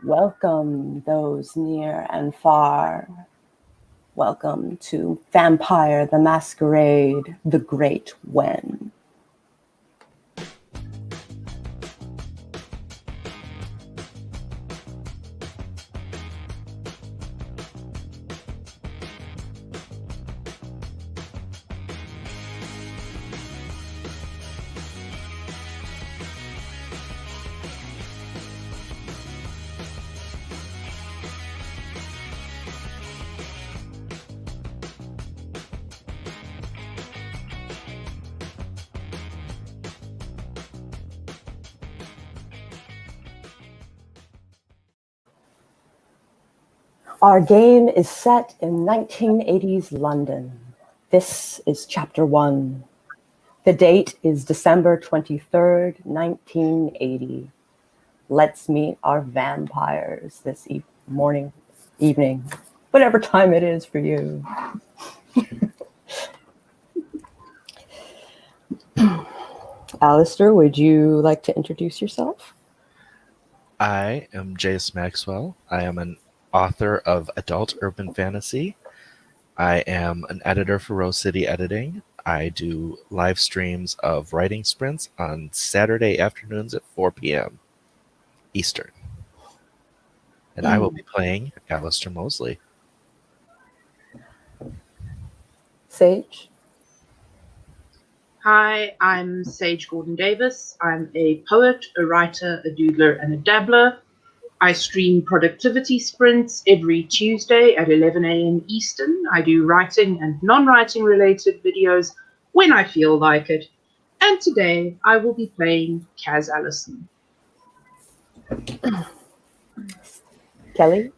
Welcome those near and far. Welcome to Vampire the Masquerade, the Great Wen. Our game is set in 1980s London. This is Chapter 1. The date is December 23rd, 1980. Let's meet our vampires this evening, whatever time it is for you. Allistair, would you like to introduce yourself? I am Jayce Maxwell. I am an author of adult urban fantasy. I am an editor for Rose City Editing. I do live streams of writing sprints on Saturday afternoons at 4 p.m. Eastern. And I will be playing Allistair Mosley. Sage? Hi, I'm Sage Gordon-Davis. I'm a poet, a writer, a doodler, and a dabbler. I stream productivity sprints every Tuesday at 11 a.m. Eastern. I do writing and non-writing related videos when I feel like it. And today I will be playing Kaz Alison. Kelli?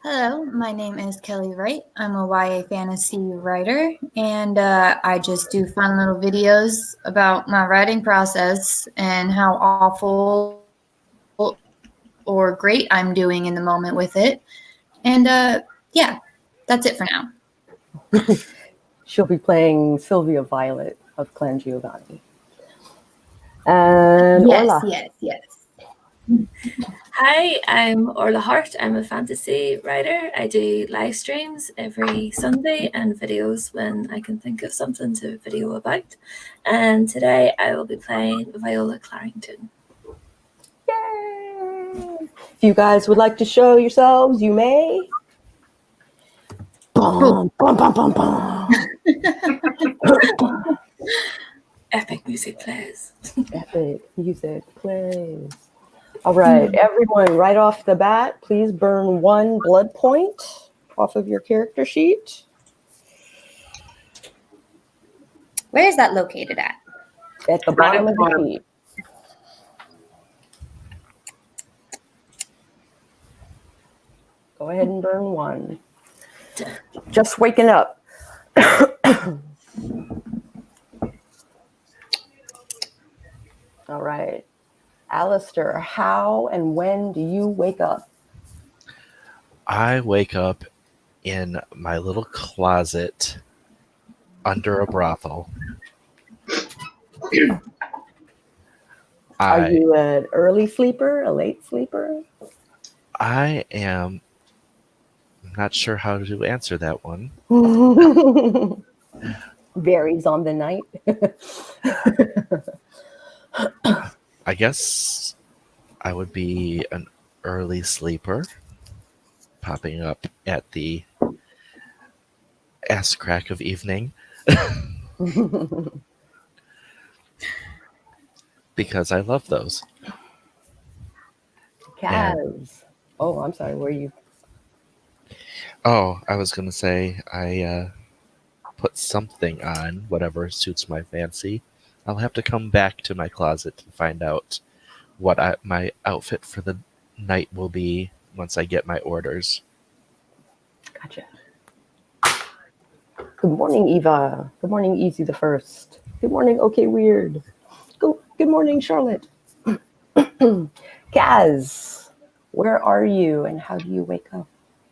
Hello, my name is Kelli Wright. I'm a YA fantasy writer, and I just do fun little videos about my writing process and how awful or great I'm doing in the moment with it. And yeah, that's it for now. She'll be playing Sylvia Violet of Clan Giovanni. And Orla. Yes. Hi, I'm Orla Hart. I'm a fantasy writer. I do live streams every Sunday and videos when I can think of something to video about. And today I will be playing Viola Clarington. Yay! If you guys would like to show yourselves, you may. Bum, bum, bum, bum, bum. Epic music plays. Epic music plays. All right, everyone, right off the bat, please burn 1 blood point off of your character sheet. Where is that located at? At the bottom of the sheet. Go ahead and burn 1. Just waking up. All right. Allistair, how and when do you wake up? I wake up in my little closet under a brothel. Are you an early sleeper, a late sleeper? I am not sure how to answer that one. Varies on the night. I guess I would be an early sleeper, popping up at the ass crack of evening. Because I love those. Kaz. Oh, I'm sorry. Were you? Oh, I was going to say I put something on, whatever suits my fancy. I'll have to come back to my closet to find out what my outfit for the night will be once I get my orders. Gotcha. Good morning, Eva. Good morning, Easy the First. Good morning, Okay Weird. Good morning, Charlotte. Kaz, where are you and how do you wake up?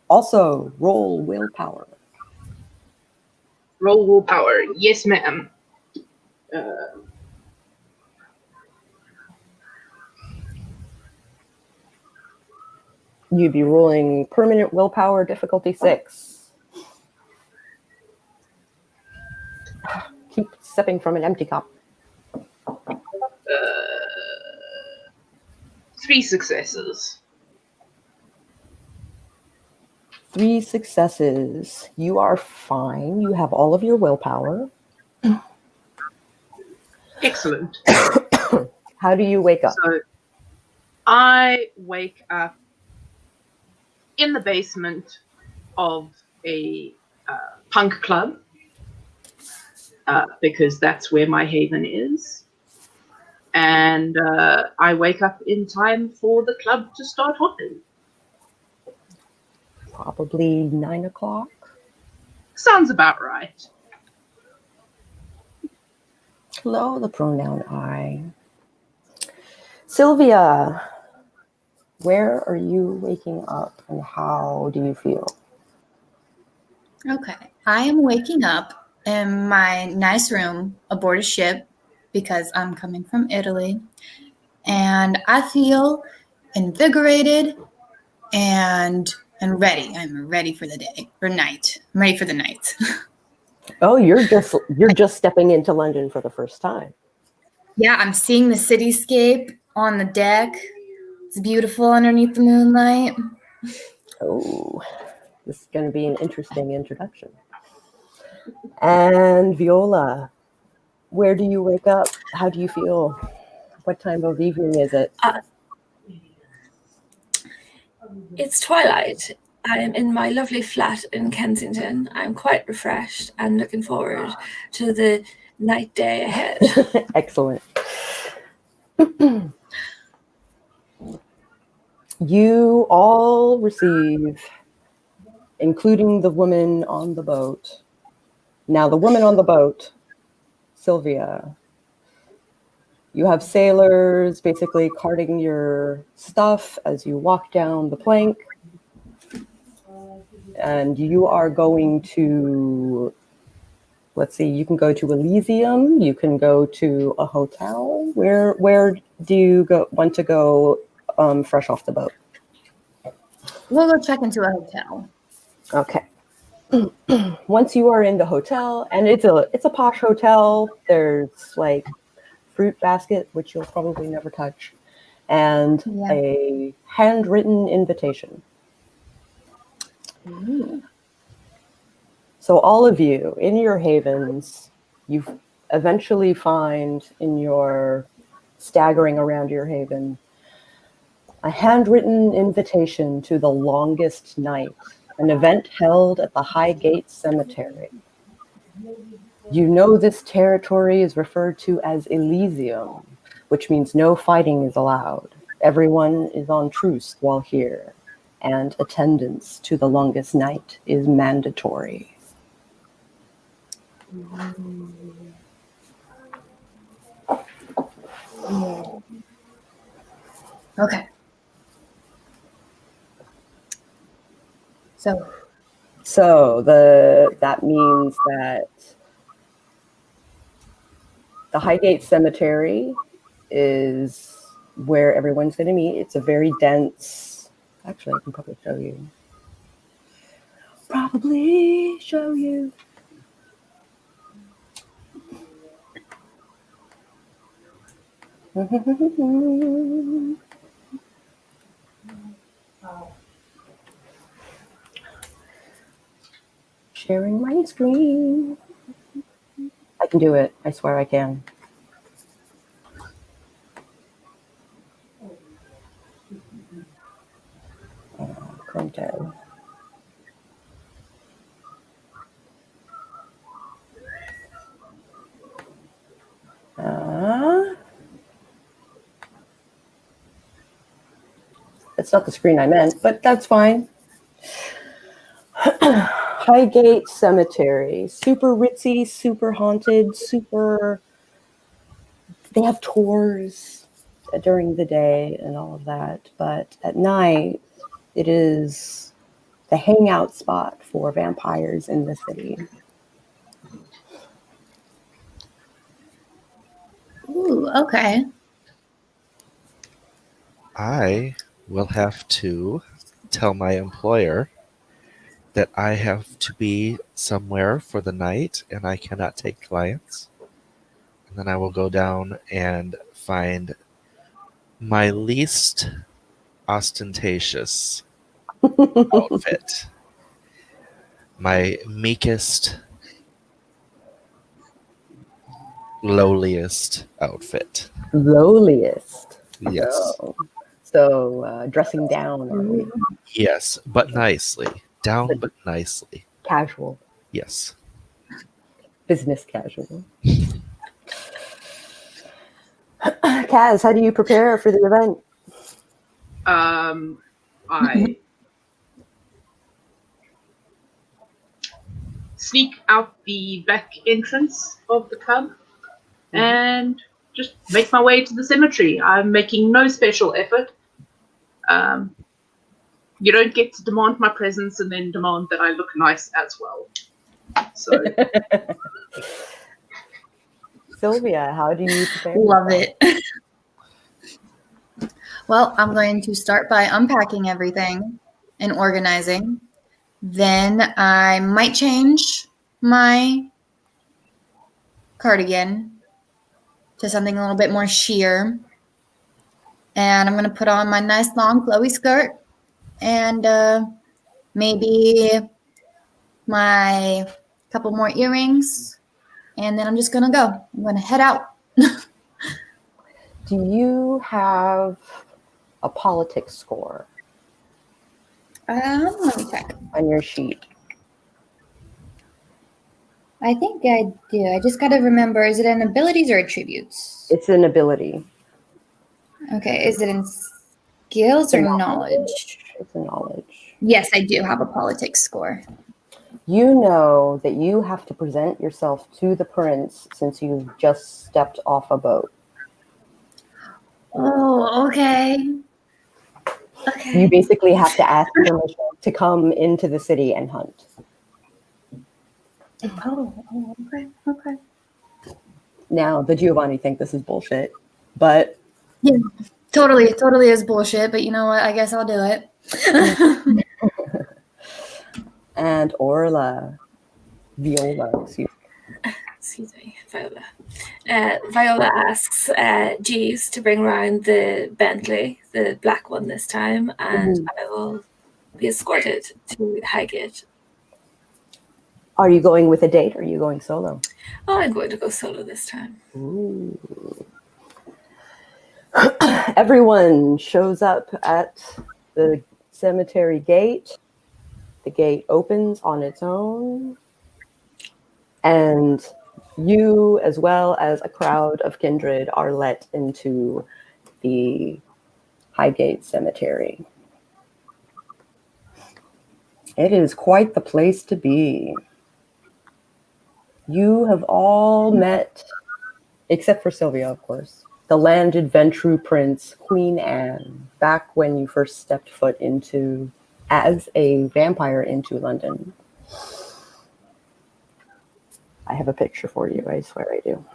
Also, roll willpower. Roll willpower. Yes, ma'am. You'd be rolling permanent willpower difficulty 6. Keep sipping from an empty cup. 3 successes. 3 successes. You are fine. You have all of your willpower. Excellent. How do you wake up? So I wake up in the basement of a punk club because that's where my haven is. And I wake up in time for the club to start hopping. Probably 9 o'clock. Sounds about right. Hello, the pronoun I. Sylvia, where are you waking up and how do you feel? Okay, I am waking up in my nice room aboard a ship because I'm coming from Italy, and I feel invigorated and ready. I'm ready for the day or night. I'm ready for the night. Oh, you're just stepping into London for the first time. Yeah, I'm seeing the cityscape on the deck. It's beautiful underneath the moonlight. Oh, this is going to be an interesting introduction. And Viola, where do you wake up? How do you feel? What time of evening is it? It's twilight. I am in my lovely flat in Kensington. I'm quite refreshed and looking forward to the night day ahead. Excellent. You all receive, including the woman on the boat. Now, the woman on the boat, Sylvia, you have sailors basically carting your stuff as you walk down the plank. And you are going to, let's see, you can go to Elysium, you can go to a hotel. Where do you want to go fresh off the boat? We'll go check into a hotel. Okay. Once you are in the hotel, and it's a posh hotel, there's like fruit basket, which you'll probably never touch, and a handwritten invitation. Ooh. So all of you in your havens, you eventually find in your staggering around your haven a handwritten invitation to the longest night, an event held at the Highgate Cemetery. You know this territory is referred to as Elysium, which means no fighting is allowed. Everyone is on truce while here, and attendance to the longest night is mandatory. Okay. So that means that the Highgate Cemetery is where everyone's going to meet. It's a very dense. Actually, I can probably show you. Sharing my screen. I can do it. I swear I can. Chrome tab. That's not the screen I meant, but that's fine. Highgate Cemetery, super ritzy, super haunted, super. They have tours during the day and all of that, but at night, it is the hangout spot for vampires in the city. Ooh, okay. I will have to tell my employer that I have to be somewhere for the night and I cannot take clients. And then I will go down and find my least ostentatious outfit, my meekest, lowliest outfit. Lowliest. Yes. Oh. So dressing down, are we? Yes, but nicely. Down, but nicely. Casual. Yes. Business casual. Kaz, how do you prepare for the event? I sneak out the back entrance of the club and just make my way to the cemetery. I'm making no special effort. You don't get to demand my presence and then demand that I look nice as well. So, Sylvia, how do you prepare? Love it. Well, I'm going to start by unpacking everything and organizing. Then I might change my cardigan to something a little bit more sheer. And I'm going to put on my nice long flowy skirt and maybe my couple more earrings. And then I'm just going to go. I'm going to head out. Do you have a politics score Let me check. on your sheet? I think I do. I just got to remember, is it in abilities or attributes? It's an ability. Okay. Is it in skills or knowledge? It's a knowledge. Yes, I do have a politics score. You know that you have to present yourself to the prince since you've just stepped off a boat. Oh, okay. Okay. You basically have to ask permission to come into the city and hunt. Oh, okay. Okay. Now, the Giovanni think this is bullshit, but Yeah, totally is bullshit, but you know what? I guess I'll do it. and Orla, Viola, Excuse me, Viola. Viola asks Jayce to bring around the Bentley, the black one this time, and I will be escorted to Highgate. Are you going with a date or are you going solo? Oh, I'm going to go solo this time. Ooh. Everyone shows up at the cemetery gate. The gate opens on its own. And you, as well as a crowd of kindred, are let into the Highgate Cemetery. It is quite the place to be. You have all met, except for Sylvia, of course, the landed Ventru Prince, Queen Anne, back when you first stepped foot into, as a vampire, into London. I have a picture for you, I swear I do.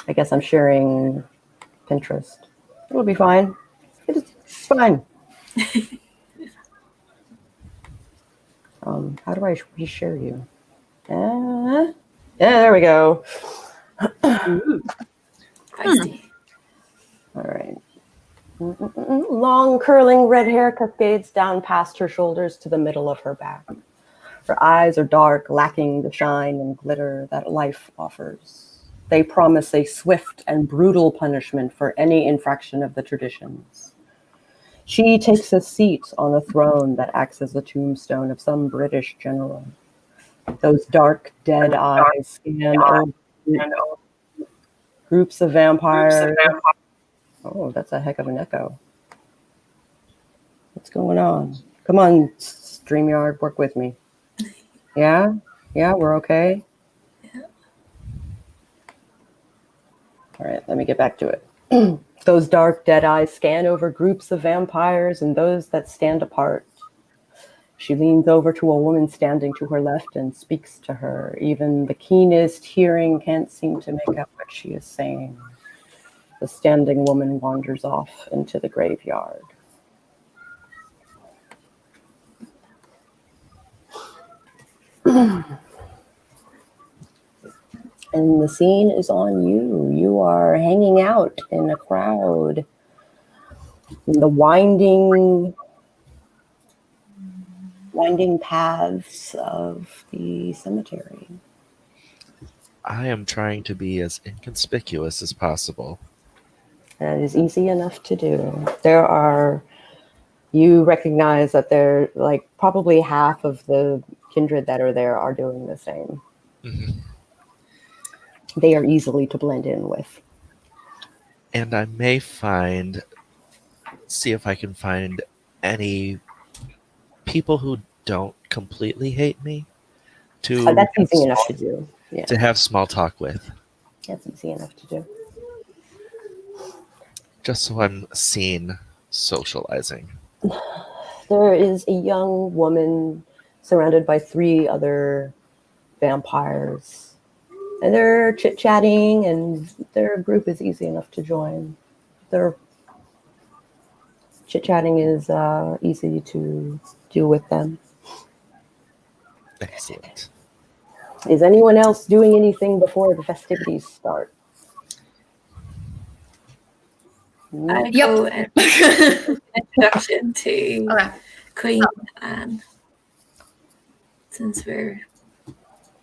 I guess I'm sharing Pinterest. It'll be fine. It's fine. How do I reshare you? Yeah, there we go. Feisty. All right. Long curling red hair cascades down past her shoulders to the middle of her back. Her eyes are dark, lacking the shine and glitter that life offers. They promise a swift and brutal punishment for any infraction of the traditions. She takes a seat on a throne that acts as a tombstone of some British general. Those dark, dead eyes scan over groups of vampires. Oh, that's a heck of an echo. What's going on? Come on, StreamYard, work with me. Yeah? Yeah, we're okay? Yeah. All right, let me get back to it. Those dark, dead eyes scan over groups of vampires and those that stand apart. She leans over to a woman standing to her left and speaks to her. Even the keenest hearing can't seem to make out what she is saying. The standing woman wanders off into the graveyard. And the scene is on you. You are hanging out in a crowd in the winding paths of the cemetery. I am trying to be as inconspicuous as possible. That is easy enough to do. You recognize that there, like, probably half of the kindred that are there are doing the same. Mm-hmm. They are easily to blend in with. And I may see if I can find any people who don't completely hate me That's easy enough to do. Yeah, to have small talk with. that's easy enough to do. Just so I'm seen socializing. There is a young woman surrounded by 3 other vampires. And they're chit-chatting, and their group is easy enough to join. Their chit-chatting is easy to do with them. Excellent. Is anyone else doing anything before the festivities start? I go in introduction to Queen Anne, since we're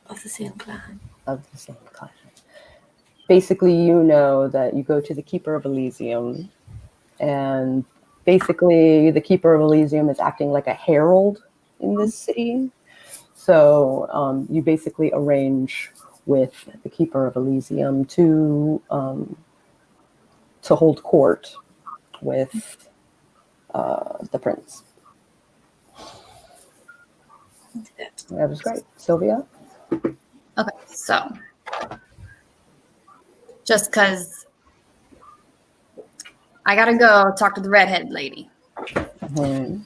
of the same clan. Of the same clan. Basically, you know that you go to the Keeper of Elysium, and basically the Keeper of Elysium is acting like a herald in this city. So you basically arrange with the Keeper of Elysium to hold court with the prince. That was great. Sylvia? Okay, so just because I gotta go talk to the redhead lady. Mm-hmm.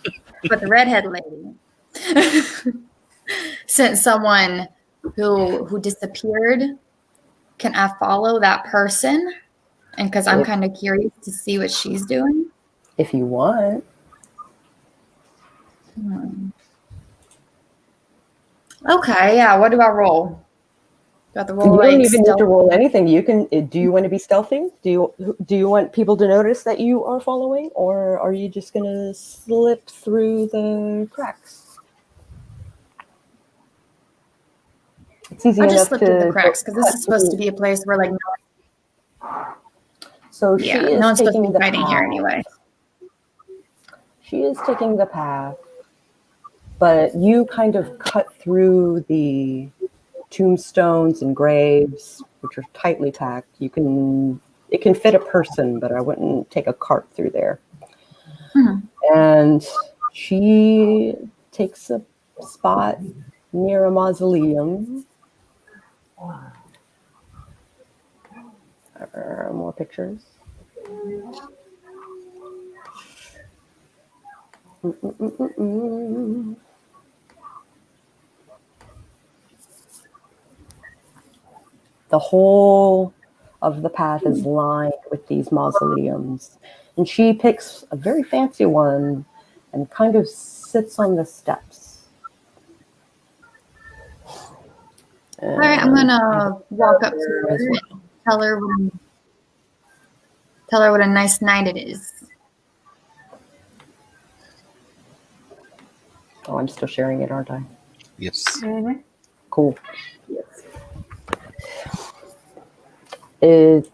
But the redhead lady sent someone who disappeared. Can I follow that person? And because I'm kind of curious to see what she's doing. If you want. Okay, yeah. What do I roll? Got the roll. You don't even need to roll anything. You can. Do you want to be stealthy? Do you want people to notice that you are following, or are you just gonna slip through the cracks? It's easy enough just slip through the cracks because this is supposed to be a place where like. So she is no one's supposed to taking be fighting here anyway. She is taking the path, but you kind of cut through the tombstones and graves, which are tightly packed. It can fit a person, but I wouldn't take a cart through there. And she takes a spot near a mausoleum. More pictures. The whole of the path is lined with these mausoleums. And she picks a very fancy one and kind of sits on the steps. All right, I'm gonna walk up to her and tell her what a nice night it is. Oh, I'm still sharing it, aren't I? Yes. Mm-hmm. Cool. Yes. It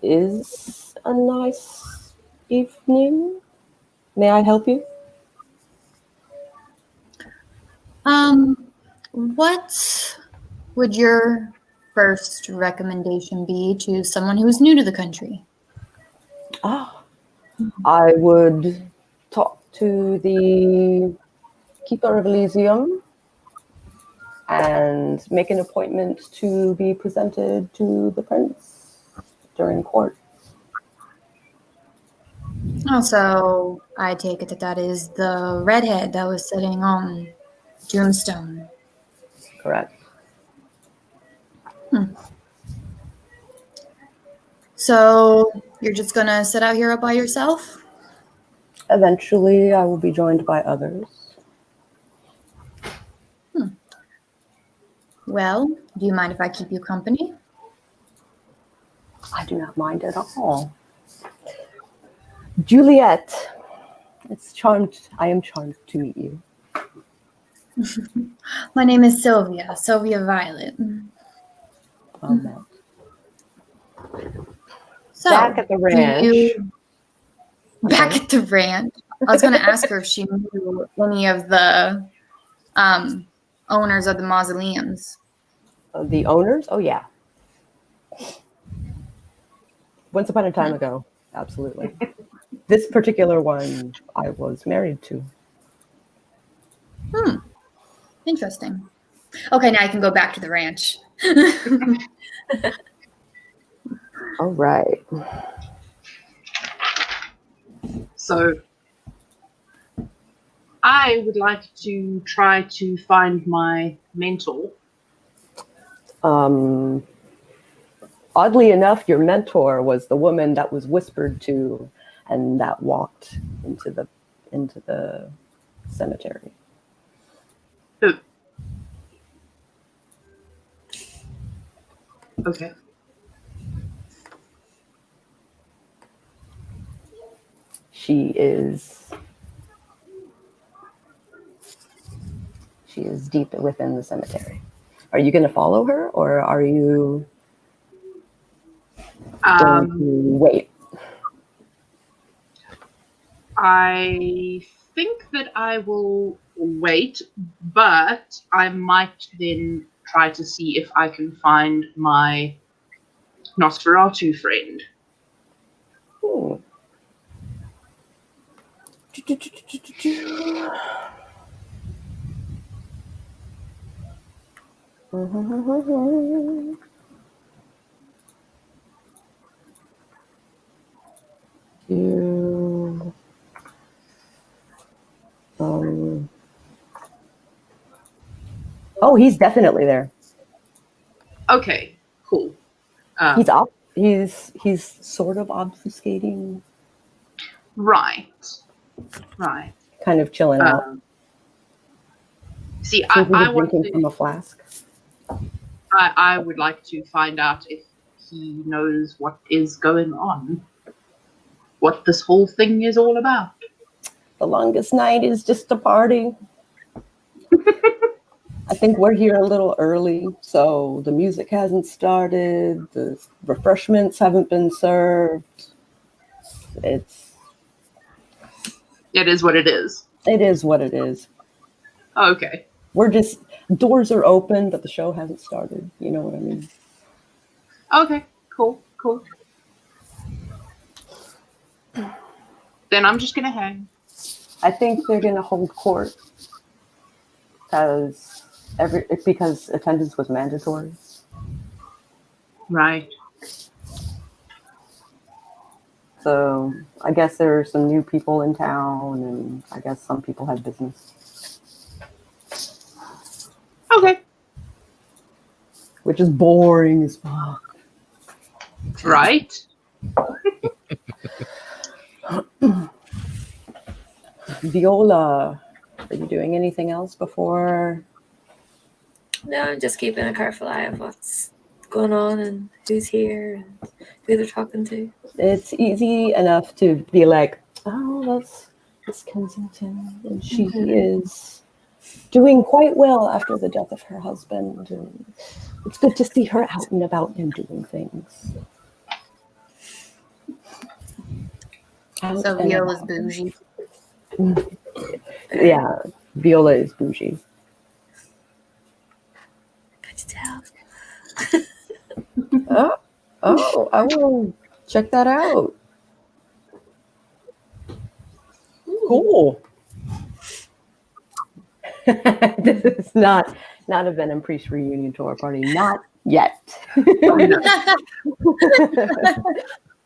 is a nice evening. May I help you? What would your first recommendation be to someone who's new to the country? I would talk to the Keeper of Elysium and make an appointment to be presented to the prince during court. Also, I take it that is the redhead that was sitting on Tombstone. Correct. So you're just gonna sit out here all by yourself? Eventually, I will be joined by others. Well, do you mind if I keep you company? I do not mind at all. Juliet, I am charmed to meet you. My name is Sylvia Violet. Well met. So, Back at the ranch. Back at the ranch. I was going to ask her if she knew any of the owners of the mausoleums. The owners? Oh, yeah. Once upon a time ago, absolutely. This particular one I was married to. Interesting. Okay, now I can go back to the ranch. All right. So I would like to try to find my mentor. Oddly enough, your mentor was the woman that was whispered to and that walked into the cemetery. Who? Okay. She is deep within the cemetery. Are you going to follow her, or are you going to wait? I think that I will wait, but I might then try to see if I can find my Nosferatu friend. Ooh. Oh, he's definitely there. Okay, cool. He's sort of obfuscating. Right. Kind of chilling out. See, I want drinking to. From a flask. I would like to find out if he knows what is going on, what this whole thing is all about. The longest night is just a party. I think we're here a little early, so the music hasn't started, the refreshments haven't been served. It is what it is. It is what it is. Okay. Doors are open, but the show hasn't started. You know what I mean? Okay, cool. Then I'm just gonna hang. I think they're gonna hold court because attendance was mandatory. Right. So I guess there are some new people in town, and I guess some people had business. Okay. Which is boring as fuck. Right. Viola, are you doing anything else before? No, I'm just keeping a careful eye of what's going on and who's here and who they're talking to. It's easy enough to be like, oh, that's Miss Kensington, and she is doing quite well after the death of her husband. And it's good to see her out and about and doing things. So Viola's bougie. Yeah, Viola is bougie. Could you tell? Oh, I will check that out. Cool. This is not a Venom Priest reunion tour party. Not yet.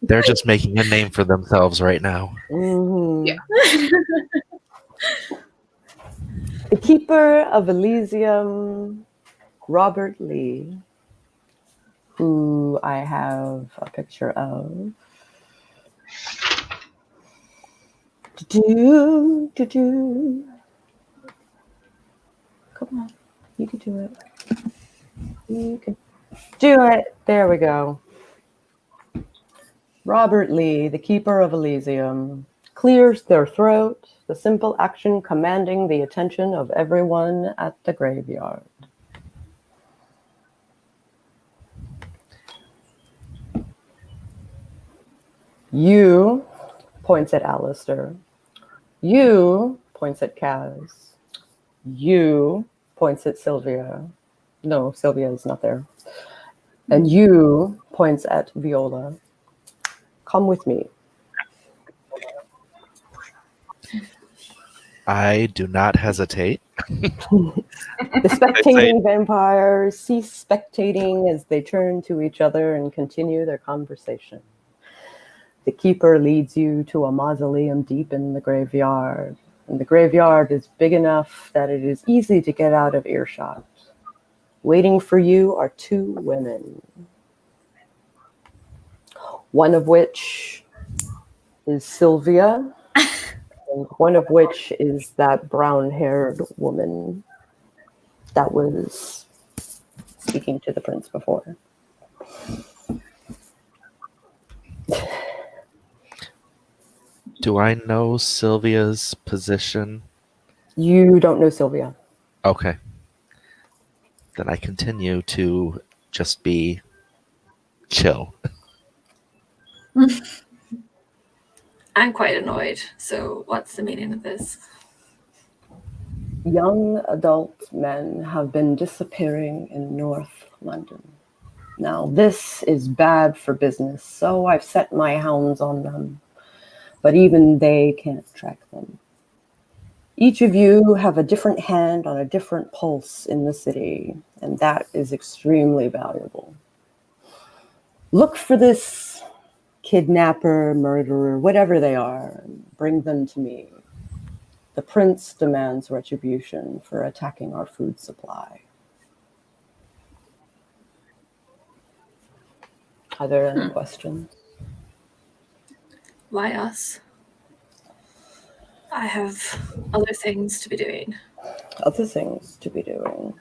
They're just making a name for themselves right now. Mhm. Yeah. The Keeper of Elysium, Robert Lee, who I have a picture of. Do. Come on, you can do it. You can do it. There we go. Robert Lee, the Keeper of Elysium, clears their throat, the simple action commanding the attention of everyone at the graveyard. You, points at Allistair. You, points at Kaz. You, points at Sylvia. No, Sylvia is not there. And you, points at Viola. Come with me. I do not hesitate. The spectating vampires cease spectating as they turn to each other and continue their conversation. The keeper leads you to a mausoleum deep in the graveyard, and the graveyard is big enough that it is easy to get out of earshot. Waiting for you are two women, one of which is Sylvia, and one of which is that brown-haired woman that was speaking to the prince before. Do I know Sylvia's position? You don't know Sylvia. Okay. Then I continue to just be chill. I'm quite annoyed. So what's the meaning of this? Young adult men have been disappearing in North London. Now, this is bad for business, so I've set my hounds on them. But even they can't track them. Each of you have a different hand on a different pulse in the city, and that is extremely valuable. Look for this kidnapper, murderer, whatever they are, and bring them to me. The prince demands retribution for attacking our food supply. Are there any questions? Why us? I have other things to be doing. Other things to be doing,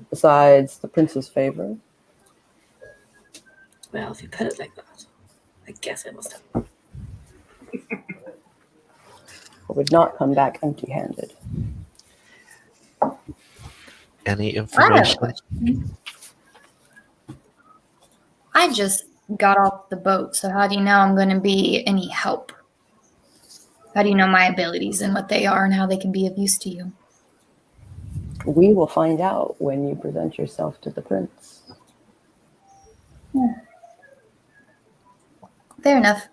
besides the prince's favor? Well, if you put it like that, I guess I must have. I would not come back empty-handed. Any I have a information? question. I just got off the boat, so how do you know I'm going to be any help? How do you know my abilities and what they are and how they can be of use to you? We will find out when you present yourself to the prince. Fair enough.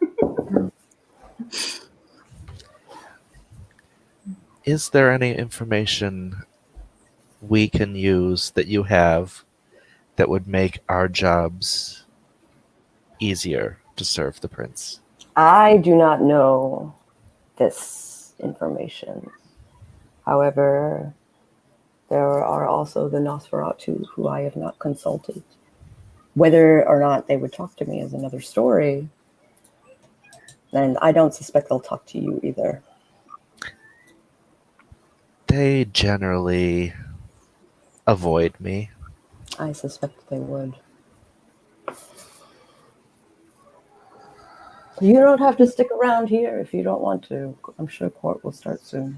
Is there any information we can use that you have that would make our jobs easier to serve the prince? I do not know this information. However, there are also the Nosferatu who I have not consulted. Whether or not they would talk to me is another story, and I don't suspect they'll talk to you either. They generally avoid me. I suspect they would. You don't have to stick around here if you don't want to. I'm sure court will start soon.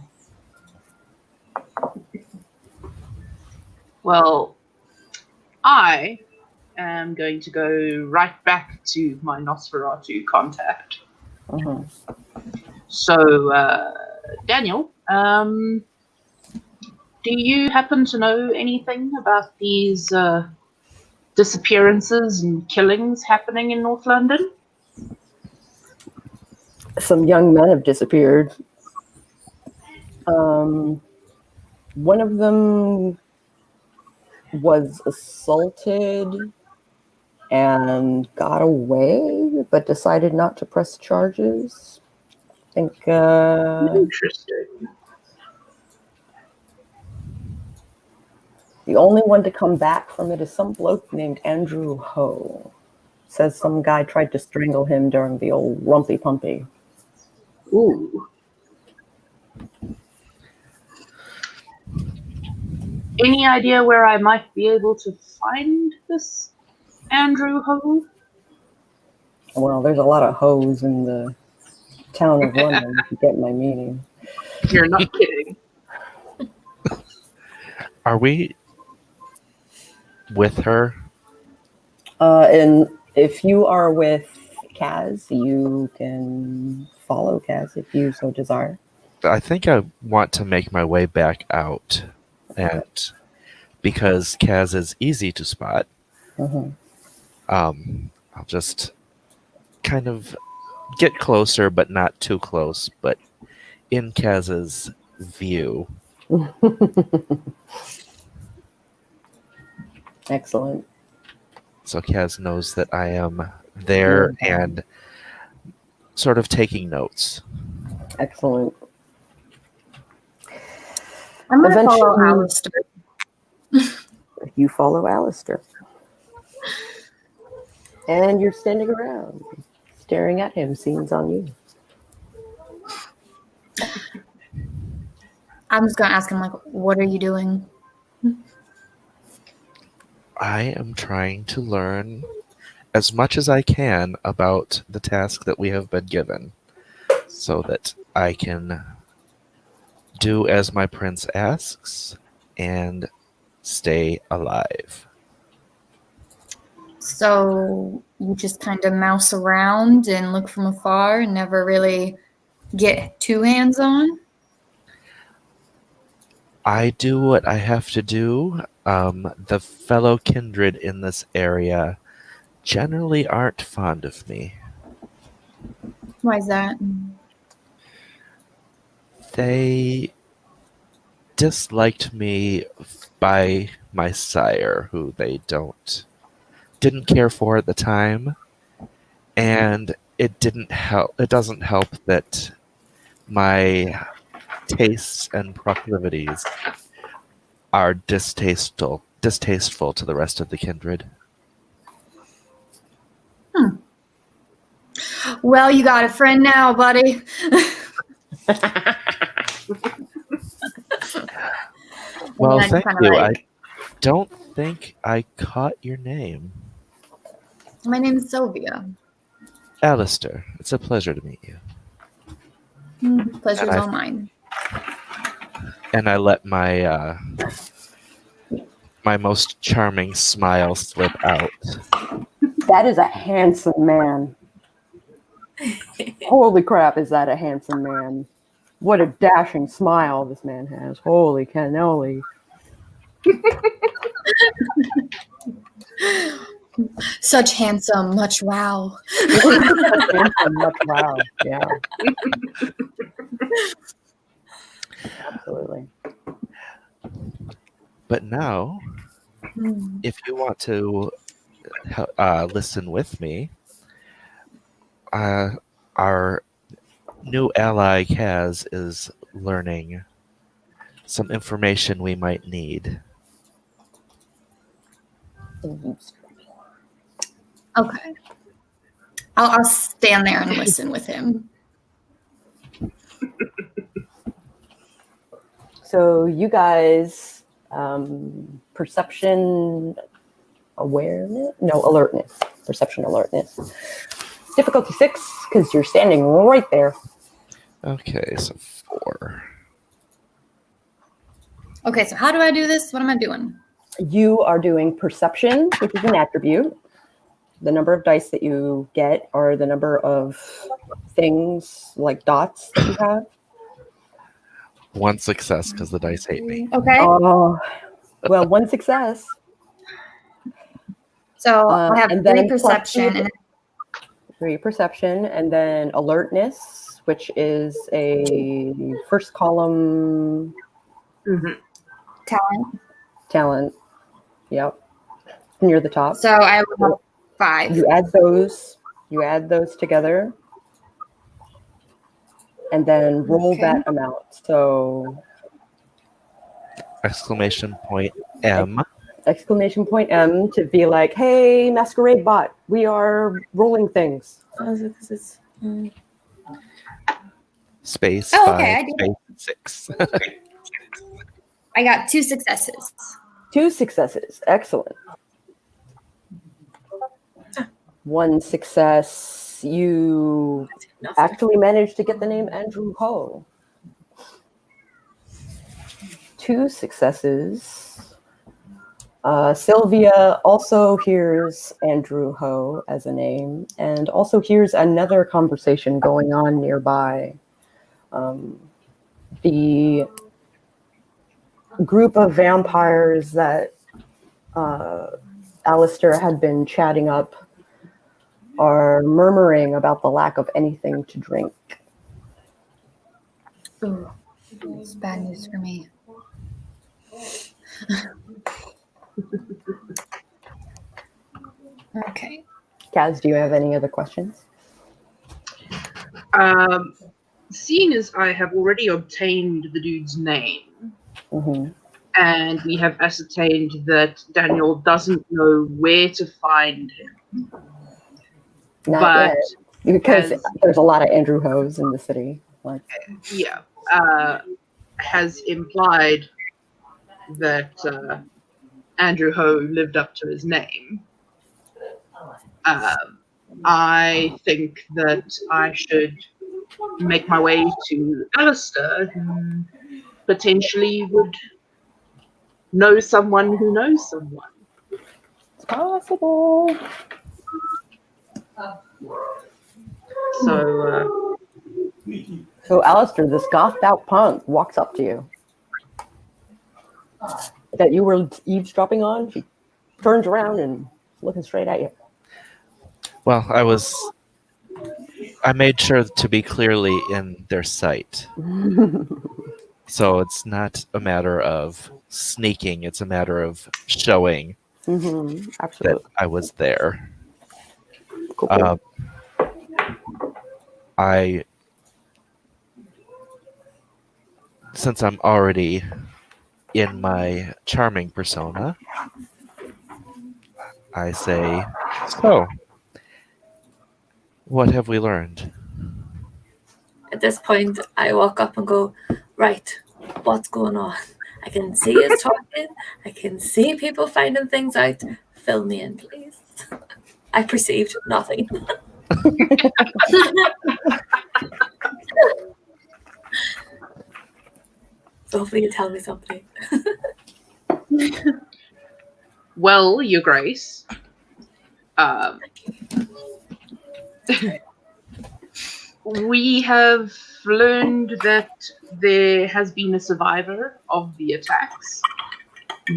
Well, I am going to go right back to my Nosferatu contact. Uh-huh. So, Daniel, do you happen to know anything about these disappearances and killings happening in North London? Some young men have disappeared. One of them was assaulted and got away with but decided not to press charges. I think Interesting. the only one to come back from it is some bloke named Andrew Ho. Says some guy tried to strangle him during the old rumpy pumpy. Ooh. Any idea where I might be able to find this Andrew Ho? Well, there's a lot of hoes in the town of London, if you get my meaning. You're not kidding. Are we with her? And if you are with Kaz, you can follow Kaz if you so desire. I think I want to make my way back out, and because Kaz is easy to spot, I'll just kind of get closer, but not too close, but in Kaz's view. Excellent. So Kaz knows that I am there and sort of taking notes. Excellent. I'm going to follow Eventually- Allistair. You follow Allistair. And you're standing around, staring at him, scenes on you. I'm just going to ask him, like, what are you doing? I am trying to learn as much as I can about the task that we have been given so that I can do as my prince asks and stay alive. So you just kind of mouse around and look from afar and never really get too hands-on? I do what I have to do. The fellow kindred in this area generally aren't fond of me. Why is that? They disliked me by my sire, who they didn't care for at the time, and it doesn't help that my tastes and proclivities are distasteful to the rest of the kindred. Well, you got a friend now, buddy. Well, And thank kinda you. like- I don't think I caught your name. My name is Sylvia. Allistair, it's a pleasure to meet you. Pleasure's And I- all mine. And I let my my most charming smile slip out. That is a handsome man. Holy crap, is that a handsome man? What a dashing smile this man has. Holy cannoli. Such handsome, much wow. Handsome, much wow. Yeah. Absolutely. But now, if you want to listen with me, our new ally Kaz is learning some information we might need. Okay. I'll stand there and listen with him. So you guys, perception awareness? No, alertness. Perception alertness. Difficulty 6, because you're standing right there. Okay, so 4. Okay, so how do I do this? What am I doing? You are doing perception, which is an attribute. The number of dice that you get are the number of things, like dots, that you have. 1 success because the dice hate me. Okay. Oh, well, 1 success. So I have and 3 then perception and 3 perception, and then alertness, which is a first column talent. Yep. Near the top. So I will have 5. You add those You add those together and then roll Okay. that amount. So Exclamation point M. exclamation point M to be like, hey, masquerade bot, we are rolling things. Because it's Space Oh, 5, okay, I did it. space 6. I got 2 successes. 2 successes. Excellent. 1 success. You nothing. actually managed to get the name Andrew Ho. 2 successes. Sylvia also hears Andrew Ho as a name and also hears another conversation going on nearby. The group of vampires that Allistair had been chatting up are murmuring about the lack of anything to drink. Ooh, it's bad news for me. Okay. Kaz, do you have any other questions? Seeing as I have already obtained the dude's name, Mm-hmm. and we have ascertained that Daniel doesn't know where to find him, Not but yet, because as- there's a lot of Andrew Ho's in the city. Like, yeah, has implied that Andrew Ho lived up to his name. I think that I should make my way to Allistair, who potentially would know someone who knows someone. it's possible. So, So Allistair, this gothed out punk, walks up to you. That you were eavesdropping on, she turns around and is looking straight at you. Well, I made sure to be clearly in their sight. So it's not a matter of sneaking, it's a matter of showing Mm-hmm. that Absolutely. I was there. Cool, cool. Since I'm already in my charming persona, I say, so, what have we learned? At this point, I walk up and go, right, what's going on? I can see us talking. I can see people finding things out. Fill me in, please. I perceived nothing. So hopefully you tell me something. well, Your Grace, we have learned that there has been a survivor of the attacks,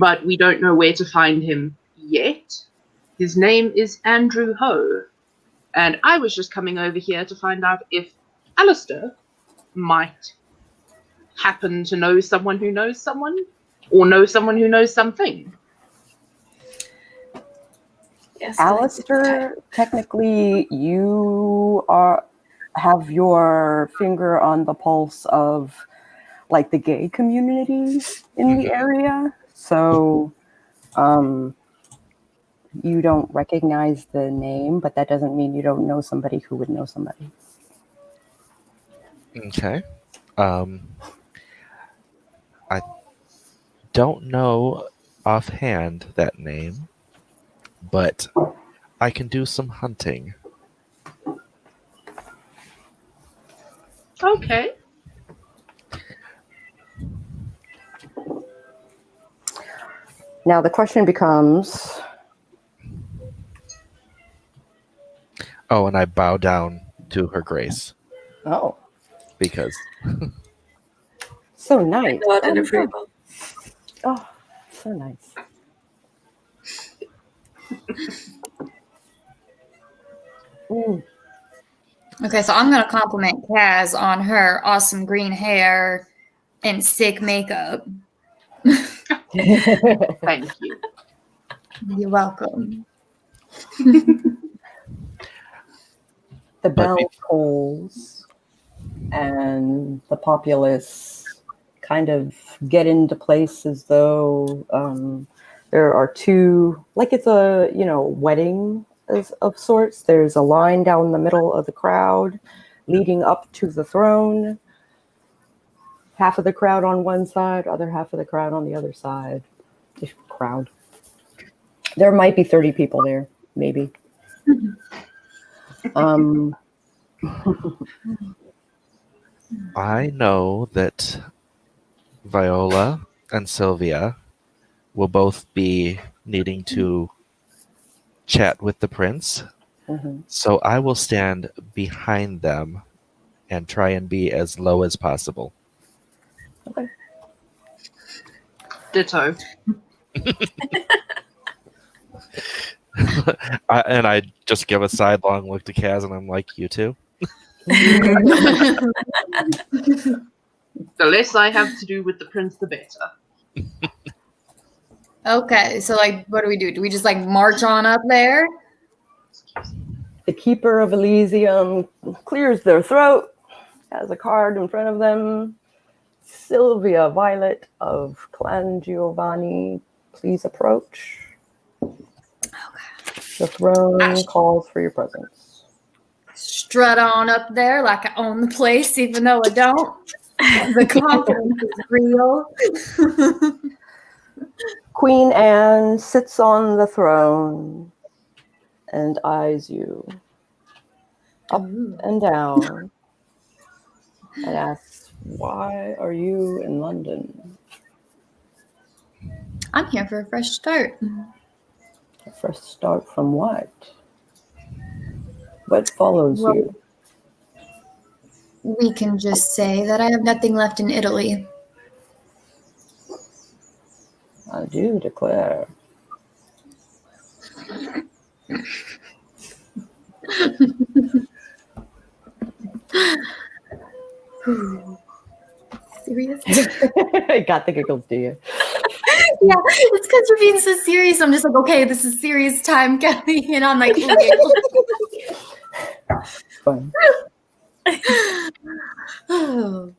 but we don't know where to find him yet. His name is Andrew Ho, and I was just coming over here to find out if Allistair might happen to know someone who knows someone, or know someone who knows something. Yes, Allistair, technically, you have your finger on the pulse of like the gay community in the area. So you don't recognize the name, but that doesn't mean you don't know somebody who would know somebody. Okay. I don't know offhand that name, but I can do some hunting. Okay. Now the question becomes, Oh, and I bow down to her grace oh, because so nice. Nod in approval. Oh, so nice. Mm. Okay, so I'm going to compliment Kaz on her awesome green hair and sick makeup. Thank you. You're welcome. The But bell tolls, and the populace kind of get into place as though there are two, like it's a wedding of sorts. There's a line down the middle of the crowd leading up to the throne. Half of the crowd on one side, other half of the crowd on the other side. Crowd. There might be 30 people there, maybe. I know that Viola and Sylvia will both be needing to chat with the prince. So I will stand behind them and try and be as low as possible. Okay. Ditto. I just give a sidelong look to Kaz, and I'm like, you too? The less I have to do with the prince, the better. Okay, so like, what do? Do we just like march on up there? The keeper of Elysium clears their throat, has a card in front of them. Sylvia Violet of Clan Giovanni, please approach. The throne calls for your presence. Strut on up there like I own the place, even though I don't. The confidence is real. Queen Anne sits on the throne and eyes you up and down and asks, why are you in London? I'm here for a fresh start. A fresh start from what? What follows you? We can just say that I have nothing left in Italy. I do declare. Serious? I got the giggles, do you? Yeah, it's because you're being so serious. I'm just like, okay, this is serious time, Kelly. And I'm like, Fun. oh,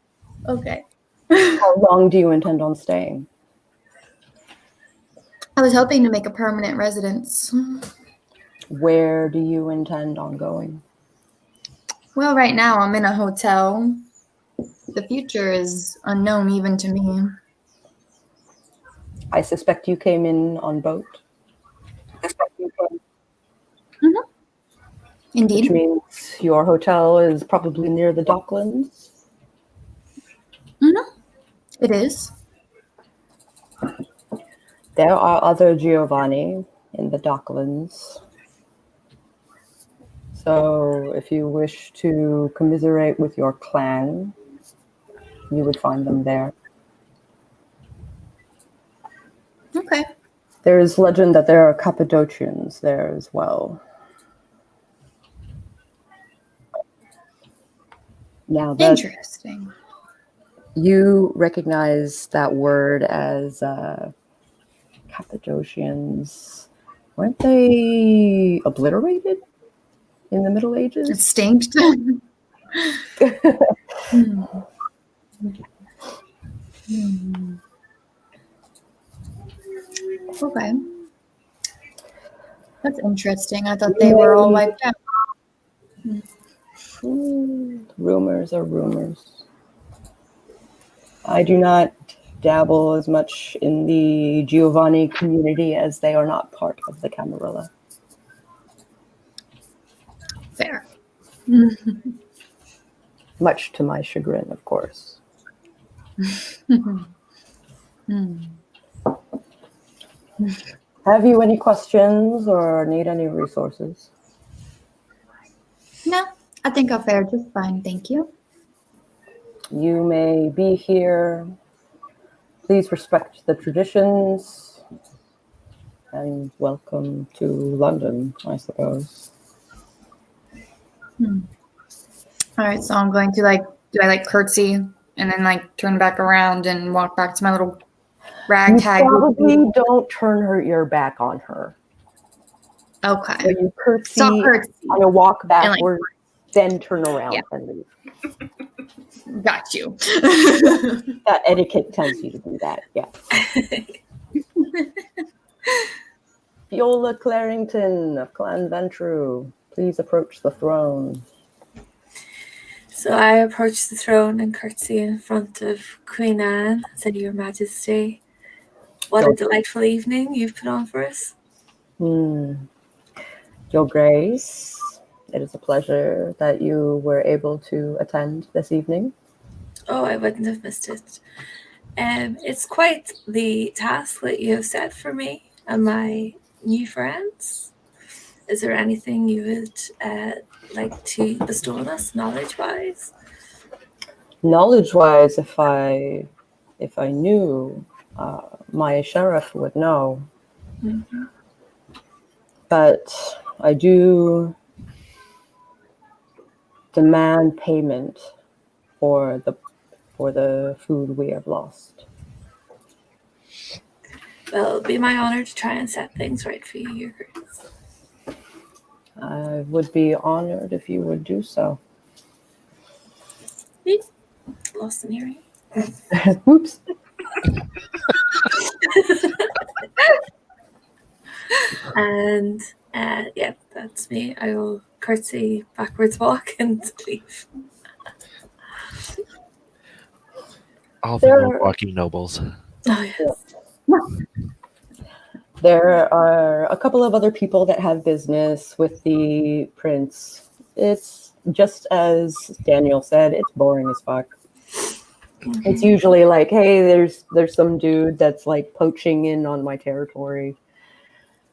okay. How long do you intend on staying? I was hoping to make a permanent residence. Where do you intend on going? Well, right now I'm in a hotel. The future is unknown even to me. I suspect you came in on boat. Indeed. Which means your hotel is probably near the Docklands. It is. There are other Giovanni in the Docklands. So if you wish to commiserate with your clan, you would find them there. Okay. There is legend that there are Cappadocians there as well. Now that Interesting. you recognize that word as Cappadocians, weren't they obliterated in the Middle Ages? Extinct. Okay. That's interesting. I thought they were all wiped out. Rumors are rumors. I do not dabble as much in the Giovanni community as they are not part of the Camarilla. Fair. Much to my chagrin, of course. Have you any questions or need any resources? No, I think I'll fare just fine. Thank you. You may be here. Please respect the traditions. And welcome to London, I suppose. All right, so I'm going to do I curtsy and then turn back around and walk back to my little ragtag? You probably don't turn your back on her. Okay. So you curtsy, So I'll curtsy. kind of walk backwards then turn around Yeah. and leave. Got you. That etiquette tells you to do that, yeah. Viola Clarington of Clan Ventru, please approach the throne. So I approach the throne and curtsy in front of Queen Anne, said, Your Majesty, what a delightful evening you've put on for us. Your Grace, it is a pleasure that you were able to attend this evening. Oh, I wouldn't have missed it. It's quite the task that you have set for me and my new friends. Is there anything you would like to bestow on us, knowledge-wise? Knowledge-wise, if I knew, my sheriff would know. Mm-hmm. But I do demand payment for the food we have lost. Well, it'll be my honor to try and set things right for you, Your Grace. I would be honored if you would do so. Lost in hearing. Oops. And yeah, that's me. I will curtsy, backwards walk, and leave. All the walking nobles. Oh, yes. There are a couple of other people that have business with the prince. It's just as Daniel said, it's boring as fuck. Mm-hmm. It's usually like, hey, there's some dude that's like poaching in on my territory,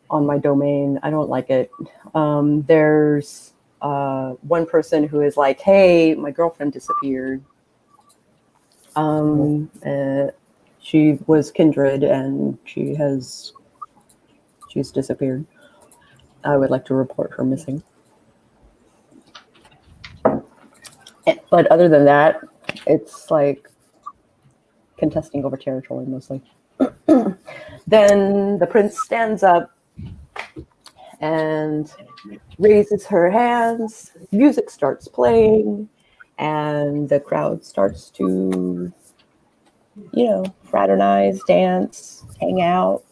on my domain. I don't like it. There's one person who is like, hey, my girlfriend disappeared. She was kindred and she's disappeared. I would like to report her missing. But other than that, it's like contesting over territory mostly. Then the prince stands up and raises her hands. Music starts playing, and the crowd starts to, fraternize, dance, hang out,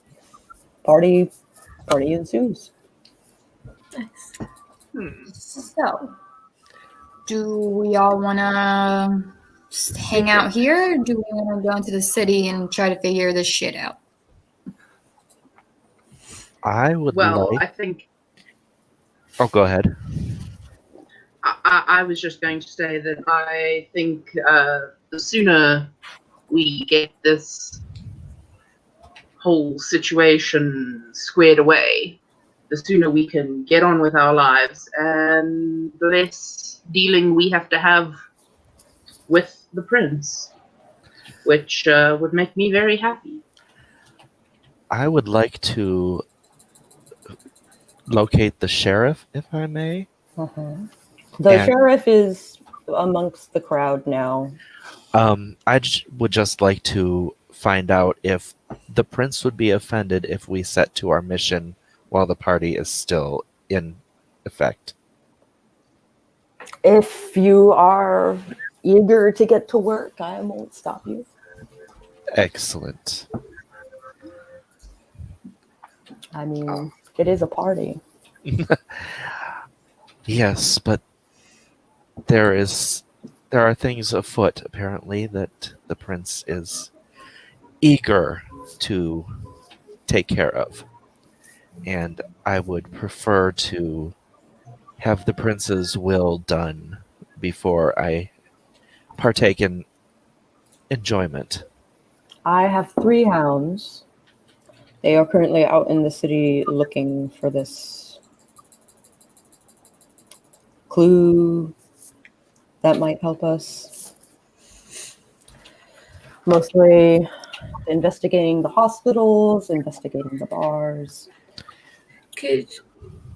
party ensues. Nice. So, do we all want to hang out here? Or do we want to go into the city and try to figure this shit out? I would like... I think... Oh, go ahead. I was just going to say that I think the sooner we get this whole situation squared away, the sooner we can get on with our lives and the less dealing we have to have with the prince, which would make me very happy. I would like to locate the sheriff, if I may. Uh-huh. The sheriff is amongst the crowd now. I would just like to find out if the prince would be offended if we set to our mission while the party is still in effect. If you are eager to get to work, I won't stop you. Excellent. I mean, it is a party. Yes, but there are things afoot, apparently, that the prince is eager to take care of. And I would prefer to have the prince's will done before I partake in enjoyment. I have 3 hounds. They are currently out in the city looking for this clue that might help us. Mostly investigating the hospitals, investigating the bars. Could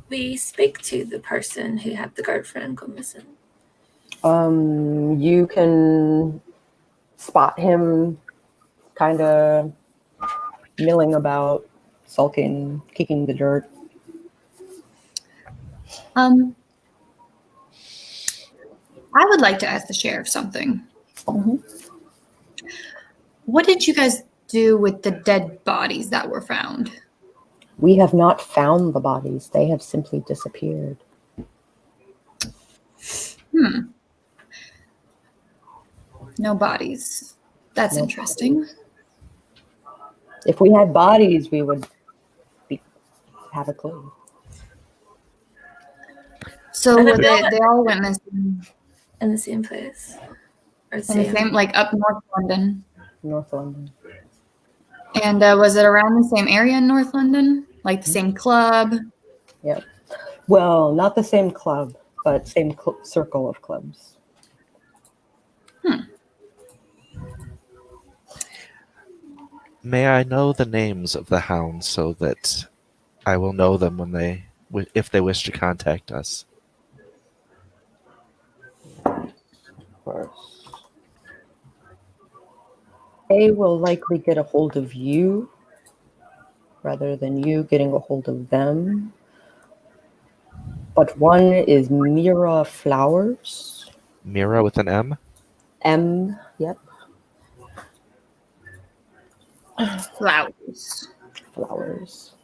we speak to the person who had the girlfriend go missing? You can spot him kind of milling about, sulking, kicking the dirt. I would like to ask the sheriff something. Mhm. What did you guys do with the dead bodies that were found? We have not found the bodies. They have simply disappeared. No bodies. That's No interesting. If we had bodies, we would have a clue. So And they all went missing In the same place. Or in the same, like up North London. North London. And was it around the same area in North London? Like the same club? Yep. Well, not the same club, but same circle of clubs. May I know the names of the hounds so that I will know them when if they wish to contact us? First, they will likely get a hold of you rather than you getting a hold of them. But one is Mira Flowers. Mira with an M? M. Yep. Flowers. Flowers.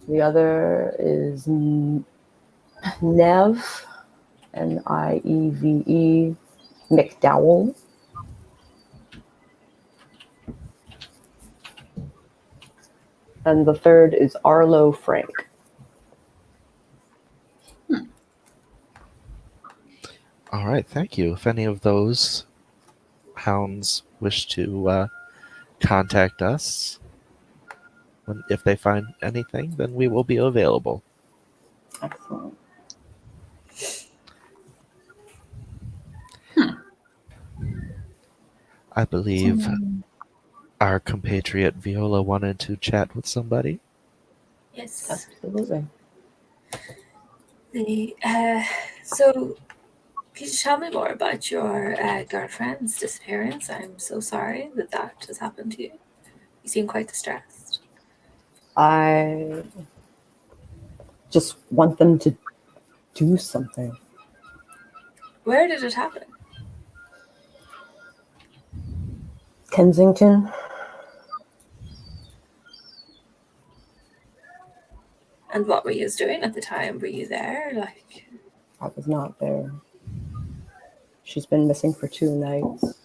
The other is Nev, Nieve, McDowell. And the third is Arlo Frank. All right, thank you. If any of those hounds wish to contact us, if they find anything, then we will be available. Excellent. I believe our compatriot Viola wanted to chat with somebody. Yes. Absolutely. So, could you tell me more about your girlfriend's disappearance? I'm so sorry that has happened to you. You seem quite distressed. I just want them to do something. Where did it happen? Kensington. And what were you doing at the time? Were you there? I was not there. She's been missing for 2 nights.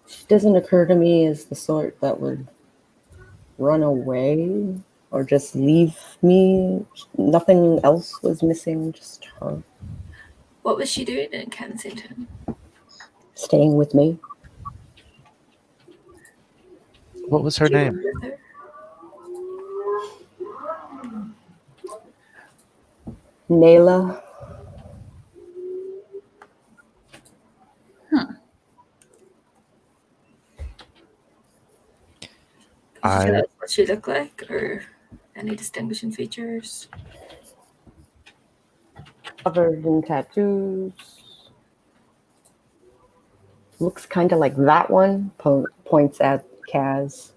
She doesn't occur to me as the sort that would run away or just leave me. Nothing else was missing, just her. What was she doing in Kensington? Staying with me. What was her Did you name? live with her? Nayla. Could you tell us what she looked like, or any distinguishing features? Covered in tattoos. Looks kind of like that one. Points at Kaz.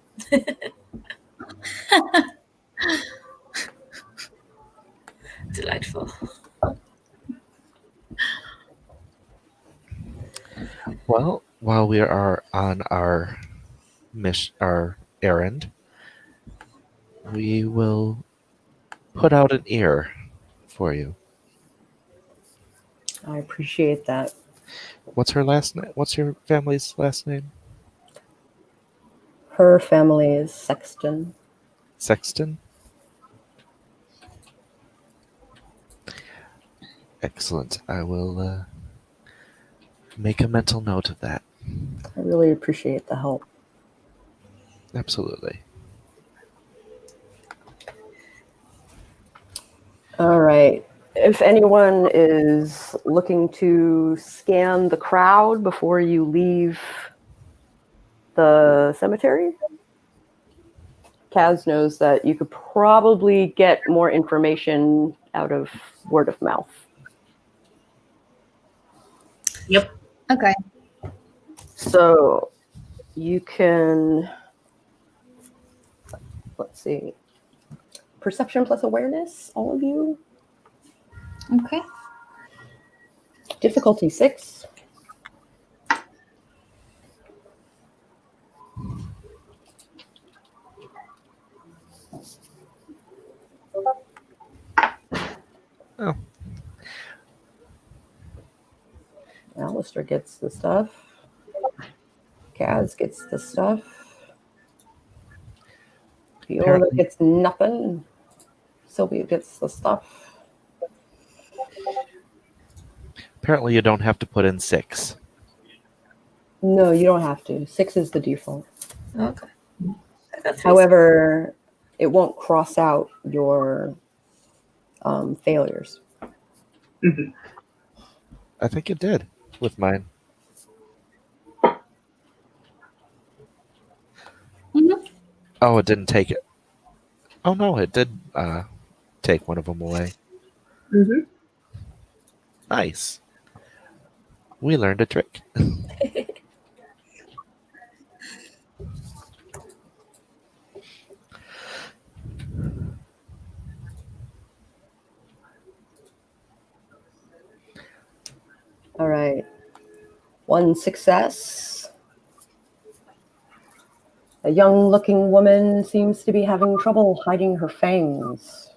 Delightful. Well, while we are on our errand, we will put out an ear for you. I appreciate that. What's her last name? What's your family's last name? Her family is Sexton. Sexton? Excellent. I will make a mental note of that. I really appreciate the help. Absolutely. All right. If anyone is looking to scan the crowd before you leave the cemetery, Kaz knows that you could probably get more information out of word of mouth. Yep. Okay. So you can, let's see, perception plus awareness, all of you. Okay. Difficulty 6. Oh, Allistair gets the stuff. Kaz gets the stuff. Viola Apparently- gets nothing. Sylvia gets the stuff. apparently you don't have to put in 6. No, you don't have to. 6 is the default. Okay. I got 3. However, it won't cross out your failures. Mhm. I think it did with mine. Mhm. Oh, it didn't take it. Oh no, it did take one of them away. Mhm. Nice. We learned a trick. All right. 1 success. A young-looking woman seems to be having trouble hiding her fangs.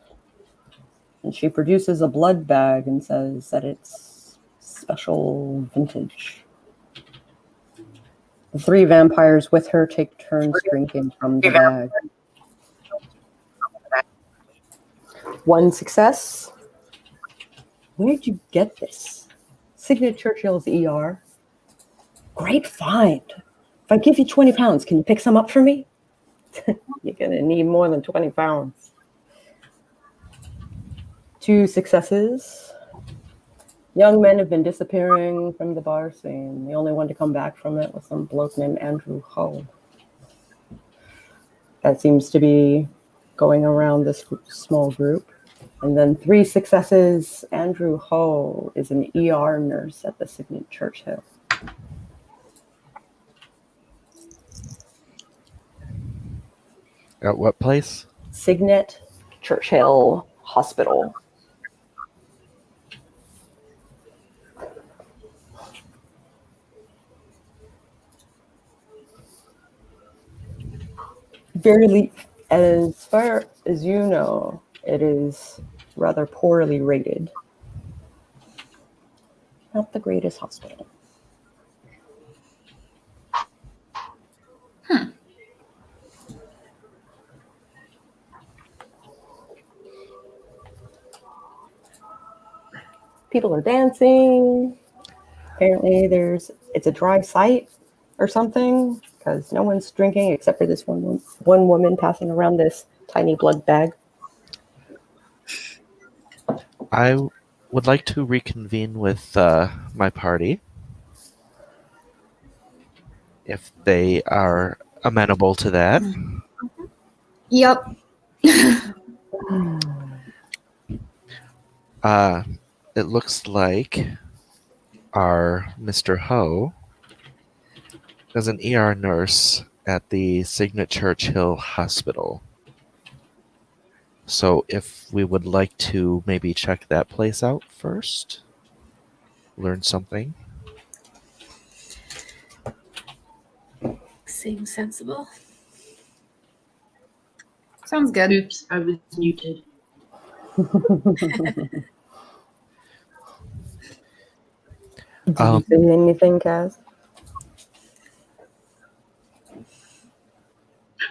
And she produces a blood bag and says that it's special vintage. The 3 vampires with her take turns drinking from the bag. 1 success. Where'd you get this? Signet Churchill's ER. Great find. If I give you 20 pounds, can you pick some up for me? You're going to need more than 20 pounds. 2 successes. Young men have been disappearing from the bar scene. The only one to come back from it was some bloke named Andrew Hull. That seems to be going around this small group. And then 3 successes. Andrew Hull is an ER nurse at the Signet Churchill. At what place? Signet Churchill Hospital. Barely, as far as you know, it is rather poorly rated. Not the greatest hospital. People are dancing. Apparently it's a dry site or something because no one's drinking except for this one woman passing around this tiny blood bag. I would like to reconvene with my party. If they are amenable to that. Yep. It looks like our Mr. Ho is an ER nurse at the Signet Churchill Hospital. So if we would like to maybe check that place out first, learn something. Seems sensible. Sounds good. Oops, I was muted. Did you say anything, Kaz?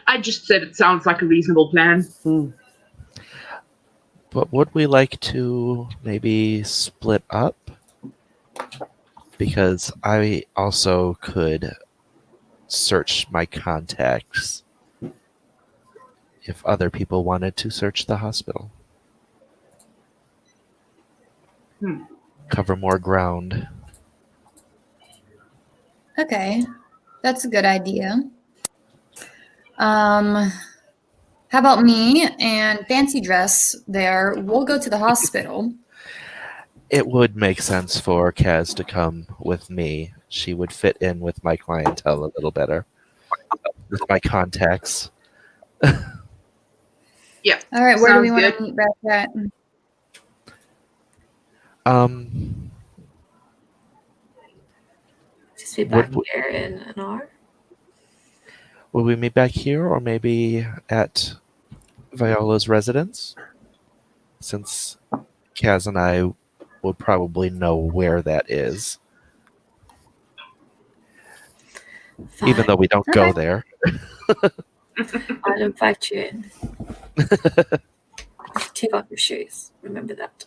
I just said it sounds like a reasonable plan. But would we like to maybe split up? Because I also could search my contacts if other people wanted to search the hospital. Cover more ground. Okay, that's a good idea. How about me and Fancy Dress there? We'll go to the hospital. It would make sense for Kaz to come with me. She would fit in with my clientele a little better. With my contacts. Yeah. All right, where do we Sounds want good. to meet back at? Um, Just be back would here in an hour. would we meet back here, or maybe at Viola's residence? Since Kaz and I would probably know where that is, even Fine. though we don't go there. I'll invite you in. Take off your shoes. Remember that.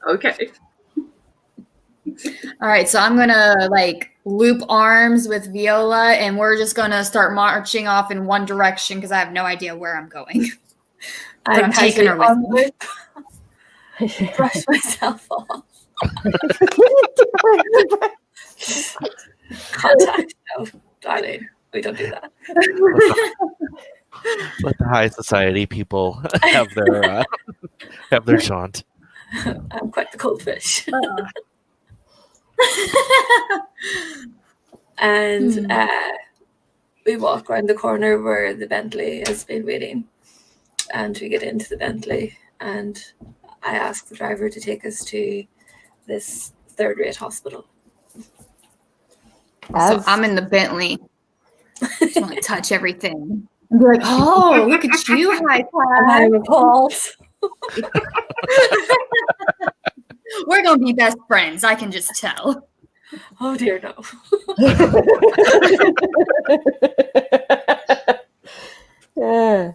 Okay. All right, so I'm gonna like loop arms with Viola, and we're just gonna start marching off in one direction because I have no idea where I'm going. But I'm taking her with me. Brush myself off. Contact. No, darling. We don't do that. Let the high society people have their jaunt. I'm quite the cold fish. And we walk around the corner where the Bentley has been waiting. And we get into the Bentley, and I ask the driver to take us to this third-rate hospital. So I'm in the Bentley. Just want to touch everything. And be like, oh, look at you, high class. I'm appalled. We're gonna be best friends. I can just tell. Oh dear, no. Yeah.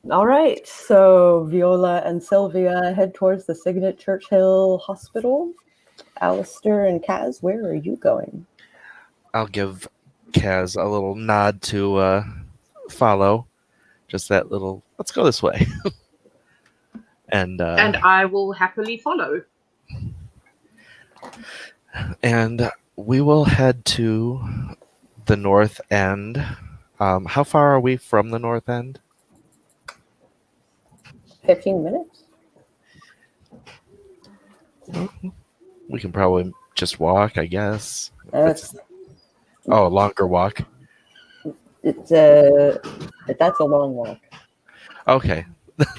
All right. So Viola and Sylvia head towards the Signet Churchill Hospital. Allistair and Kaz, where are you going? I'll give Kaz a little nod to follow. Just that little, let's go this way. And I will happily follow. And we will head to the north end. How far are we from the north end? 15 minutes. We can probably just walk, I guess. That's a longer walk. that's a long walk. Okay,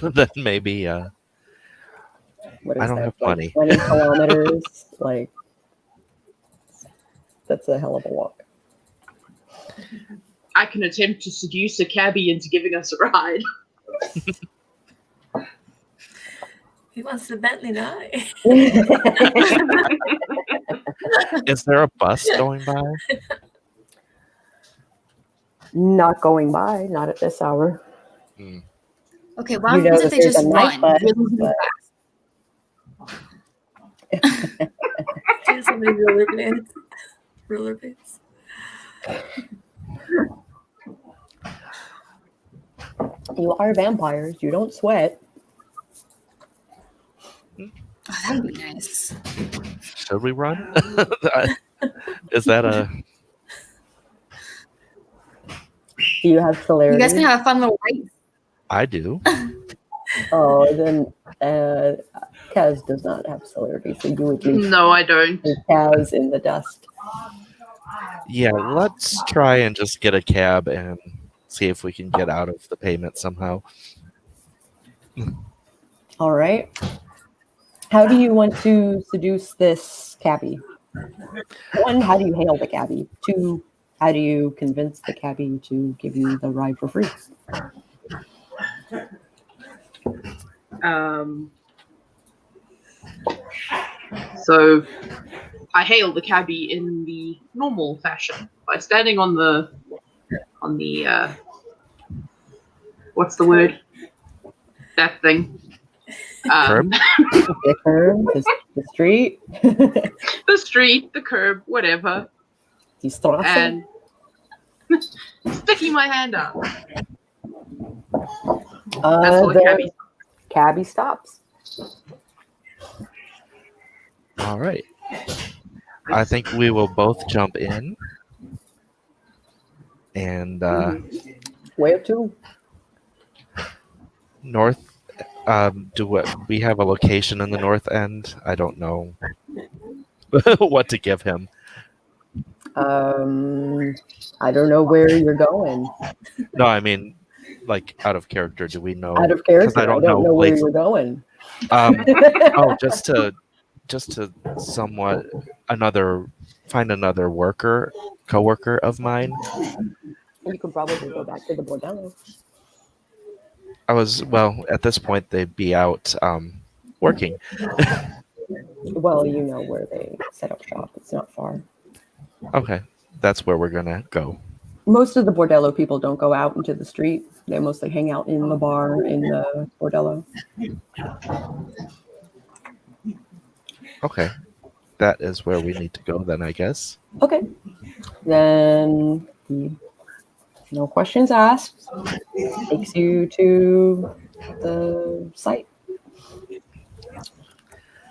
then maybe. What is I don't that, have like money. 20 kilometers. Like, that's a hell of a walk. I can attempt to seduce a cabbie into giving us a ride. He wants the Bentley now. Is there a bus going by? Not going by, not at this hour. Okay, why You know don't that they there's just a night run? bus, Really but- Do so many rollerblades. Rollerblades. You are vampires. You don't sweat. Oh, that'd be nice. Should we run? Is that a? Do you have celerity? You guys can have a fun little race. I do. Oh, then Kaz does not have celerity, so you would leave No, I don't. Kaz in the dust. Yeah, let's try and just get a cab and see if we can get out of the payment somehow. All right. How do you want to seduce this cabbie? One, how do you hail the cabbie? Two, how do you convince the cabbie to give you the ride for free? So I hail the cabbie in the normal fashion by standing on the what's the word? That thing. Curb? The curb, the street, The street, the curb, whatever. die Straße. And sticking my hand up. That's what The cabbie. cabbie stops. All right. I think we will both jump in. And Where to? north. We have a location in the north end? I don't know what to give him. I don't know where you're going. No, I mean, like out of character. Do we know? Out of character, 'Cause I don't know where places. you're going. Just to somewhat find another coworker of mine. You could probably go back to the bordello. At this point they'd be out working. Well, you know where they set up shop. It's not far. Okay, that's where we're gonna go. Most of the bordello people don't go out into the street. They mostly hang out in the bar in the bordello. Okay, that is where we need to go then, I guess. Okay. Then no questions asked. Takes you to the site.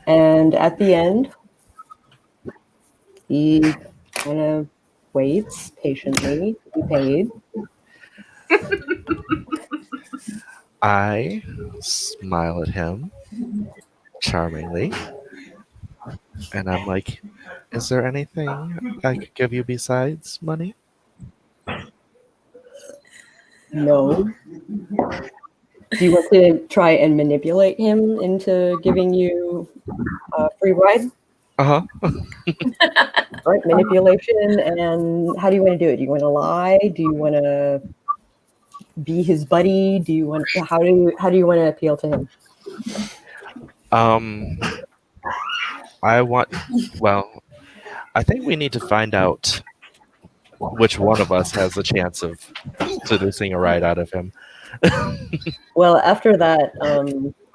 And at the end, he kind of waits patiently to be paid. I smile at him charmingly, and I'm like, is there anything I could give you besides money? No. Do you want to try and manipulate him into giving you a free ride? Uh-huh. All right, manipulation. And how do you want to do it? Do you want to lie? Do you want to be his buddy? Do you want? How do you want to appeal to him? I think we need to find out which one of us has the chance of seducing a ride out of him. Well, after that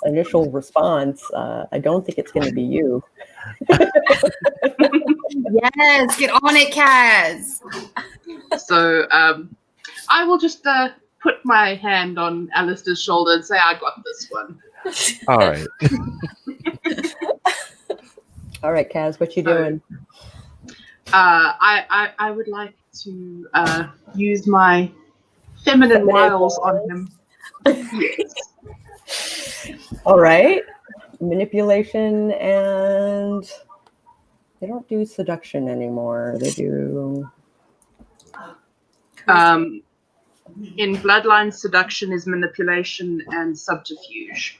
initial response, I don't think it's going to be you. Yes, get on it, Kaz. So I will just put my hand on Allistair's shoulder and say, I got this one. All right. All right, Kaz, what you doing? I would like to use my feminine wiles on him. Yes. All right. Manipulation, and they don't do seduction anymore. They do... In Bloodline, seduction is manipulation and subterfuge.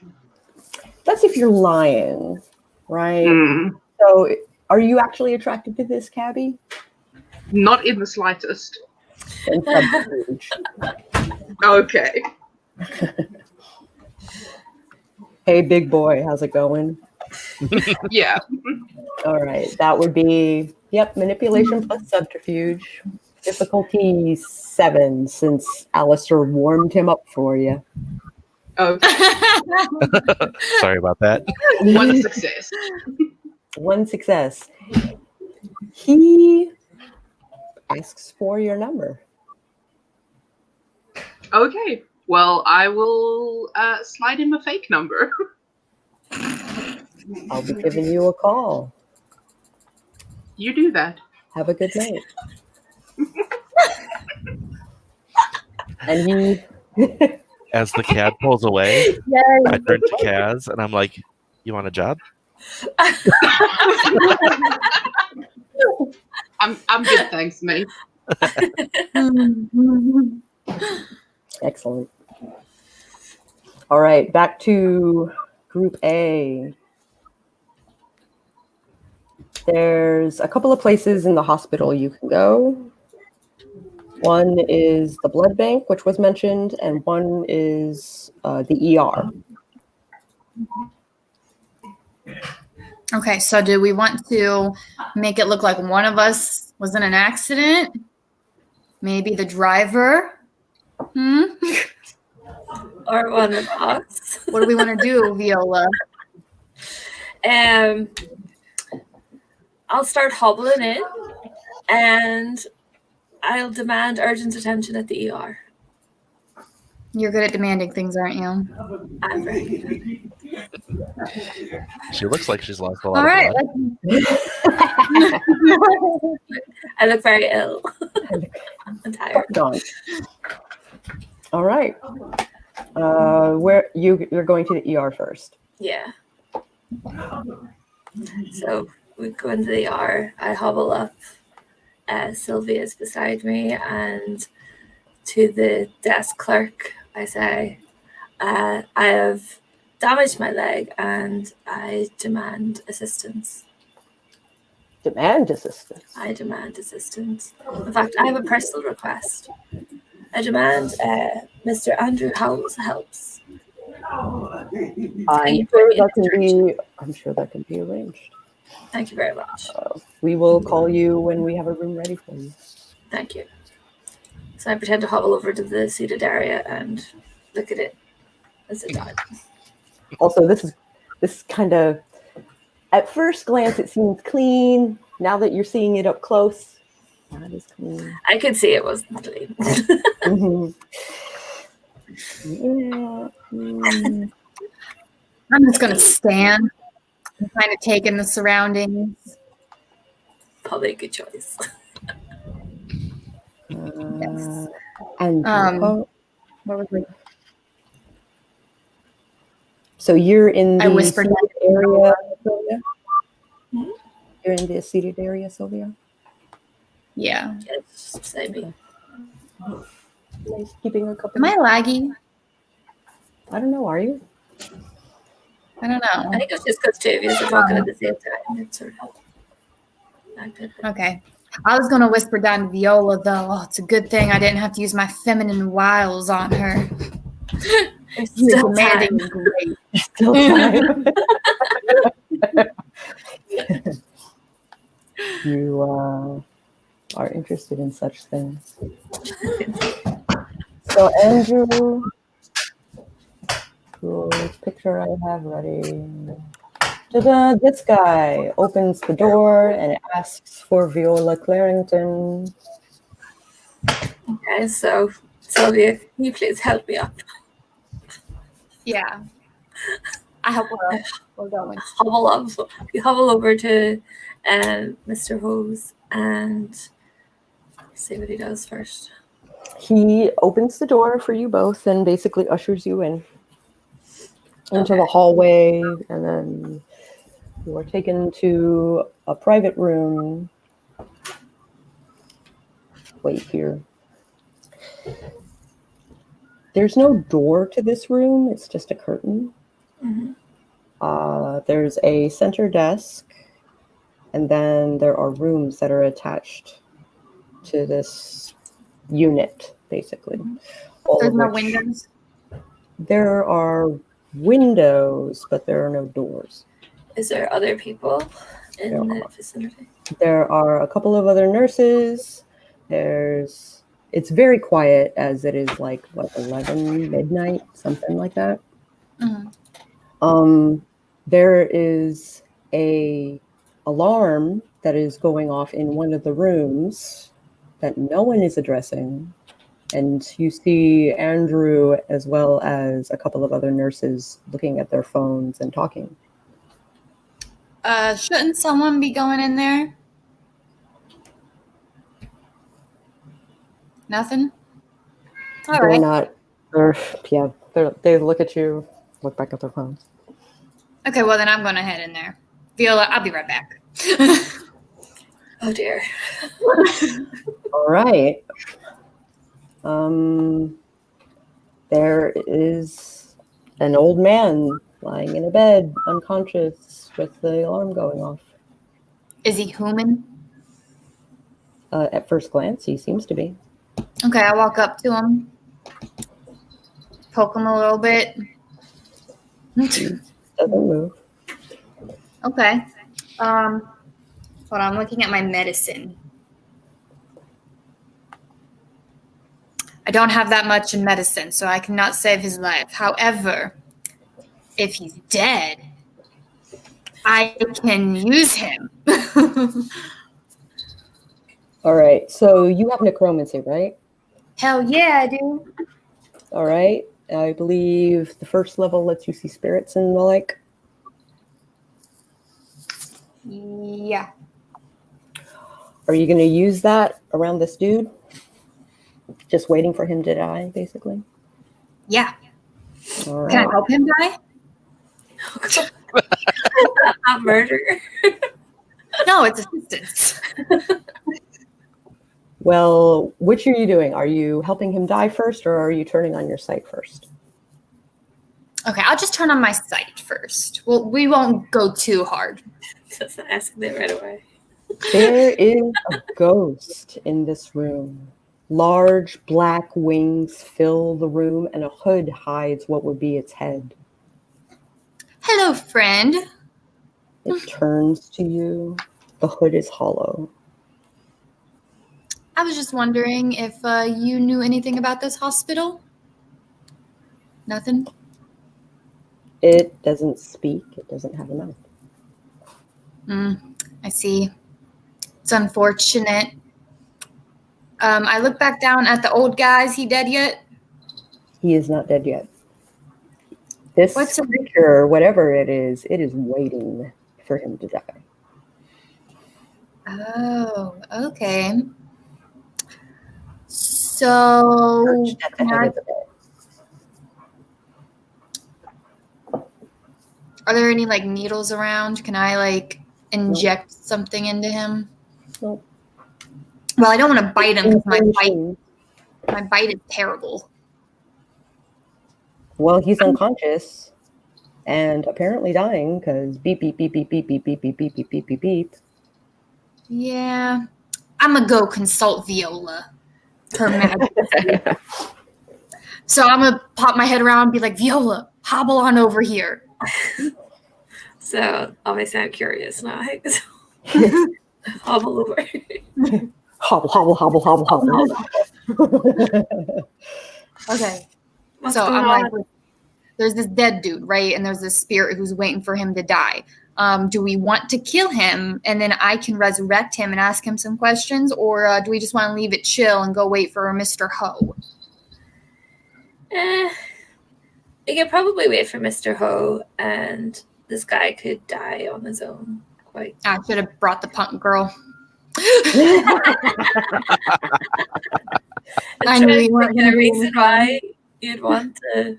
That's if you're lying, right? Mm. So are you actually attracted to this cabbie? Not in the slightest. And subterfuge. Okay. Hey, big boy, how's it going? Yeah. All right, that would be, manipulation plus subterfuge. Difficulty 7, since Allistair warmed him up for you. Okay. Sorry about that. One success. One success. He asks for your number. Okay. Well, I will slide him a fake number. I'll be giving you a call. You do that. Have a good night. And he... As the cab pulls away, I turn to Kaz and I'm like, you want a job? I'm good, thanks, mate. Excellent. All right, back to Group A. There's a couple of places in the hospital you can go. One is the blood bank, which was mentioned, and one is the ER. Okay, so do we want to make it look like one of us was in an accident? Maybe the driver? Or one of us. What do we want to do, Viola? I'll start hobbling in, and I'll demand urgent attention at the ER. You're good at demanding things, aren't you? I'm very good. She looks like she's lost a lot All of right. blood. I look very ill. I'm tired. Dawn. All right. Where you're going to the ER first? Yeah. So we go into the ER. I hobble up. Sylvia's beside me, and to the desk clerk, I say, I have damaged my leg and I demand assistance. Demand assistance. I demand assistance. In fact, I have a personal request. I demand Mr. Andrew Howell's helps. I'm sure that can be arranged. Thank you very much. We will call you when we have a room ready for you. Thank you. So I pretend to hobble over to the seated area and look at it as it died. Also, this kind of, at first glance, it seems clean. Now that you're seeing it up close, that is clean. I could see it wasn't clean. I'm just going to stand and kind of take in the surroundings. Probably a good choice. Yes. And What was it? so you're in I the whispered seated area, Sylvia? You're in the seated area, Sylvia? Yeah. Just say me. Nice keeping a couple. Am I laggy? I don't know, are you? I don't know. I think it's just because two of you are talking at the same time. It's sort of active. Okay. I was going to whisper down to Viola, though. Oh, it's a good thing I didn't have to use my feminine wiles on her. You're Still demanding time. great. Still time. You are interested in such things. So Andrew, whose picture I have ready. Ta-da, this guy opens the door and asks for Viola Clarington. Okay, so Sylvia, can you please help me up? Yeah. I hope we're going. Hobble up. You hobble over to Mr. Hose and see what he does first. He opens the door for you both and basically ushers you in into the hallway, and then you are taken to a private room. Wait here. There's no door to this room. It's just a curtain. There's a center desk, and then there are rooms that are attached to this unit, basically. There's no windows? There are windows, but there are no doors. Is there other people in the vicinity? There are a couple of other nurses. It's very quiet, as it is like, 11 midnight, something like that. There is a alarm that is going off in one of the rooms that no one is addressing. And you see Andrew as well as a couple of other nurses looking at their phones and talking. Shouldn't someone be going in there? Nothing? All They're right. not, they look at you, look back at their phones. Okay, well, then I'm going to head in there. Viola, I'll be right back. Oh, dear. All right. There is an old man lying in a bed, unconscious, with the alarm going off. Is he human? At first glance, he seems to be. Okay, I walk up to him, poke him a little bit. Doesn't move. Okay. Hold on, I'm looking at my medicine. I don't have that much in medicine, so I cannot save his life. However, if he's dead, I can use him. All right, so you have necromancy, right? Hell yeah, I do. All right. I believe the first level lets you see spirits and the like. Yeah. Are you going to use that around this dude? Just waiting for him to die, basically? Yeah. All right. Can I help him die? Not murder. No, it's assistance. Well, which are you doing? Are you helping him die first, or are you turning on your sight first? Okay, I'll just turn on my sight first. Well, we won't go too hard. Just asking it right away. There is a ghost in this room. Large black wings fill the room, and a hood hides what would be its head. Hello, friend. It turns to you. The hood is hollow. I was just wondering if you knew anything about this hospital? Nothing? It doesn't speak. It doesn't have a mouth. I see. It's unfortunate. I look back down at the old guy. Is he dead yet? He is not dead yet. This What's a- creature, whatever it is waiting for him to die. Oh, okay. So, At the head of the bed. are there any like needles around? Can I like inject something into him? Nope. Well, I don't want to bite him because my bite is terrible. Well, he's unconscious and apparently dying because beep, beep, beep, beep, beep, beep, beep, beep, beep, beep, beep, beep, beep. Yeah. I'm going to go consult Viola. Her majesty. So I'm going to pop my head around and be like, Viola, hobble on over here. So obviously I'm curious now. Hobble over. Hobble, hobble, hobble, hobble, hobble. Okay. What's So going I'm on? like, there's this dead dude, right? And there's this spirit who's waiting for him to die. Do we want to kill him and then I can resurrect him and ask him some questions? Or do we just want to leave it chill and go wait for Mr. Ho? We could probably wait for Mr. Ho, and this guy could die on his own. Quite. I should have brought the punk girl. I knew you weren't going the to reason why you'd want to.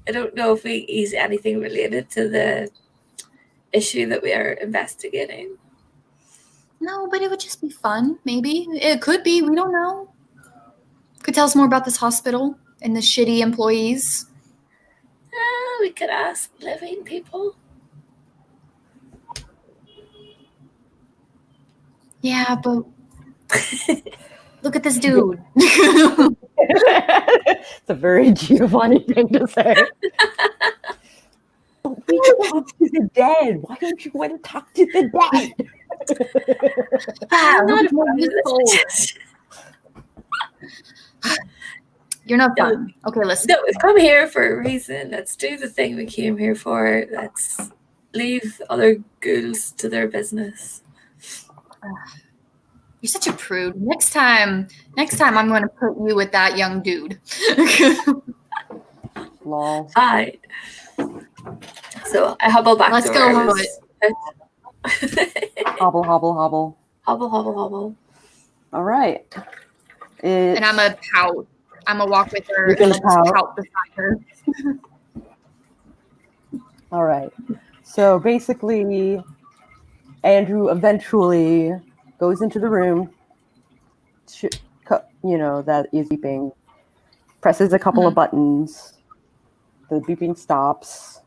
I don't know if he's anything related to the issue that we are investigating. No, but it would just be fun, maybe. It could be. We don't know. Could tell us more about this hospital and the shitty employees. We could ask living people. Yeah, but look at this dude. It's a very Giovanni thing to say. We can talk to the dead. Why don't you want to talk to the dead? I'm not a You're not fun. Okay, listen. No, we've come here for a reason. Let's do the thing we came here for. Let's leave other ghouls to their business. You're such a prude. Next time I'm going to put you with that young dude. Lol. Hi. So I hobble back. Let's to go, where I was. Hobble, hobble, hobble. Hobble, hobble, hobble. All right. And I'm going to pout. I'm going to walk with her You're and gonna just pout? pout beside her. All right. So basically, Andrew eventually goes into the room, that is beeping, presses a couple of buttons. The beeping stops.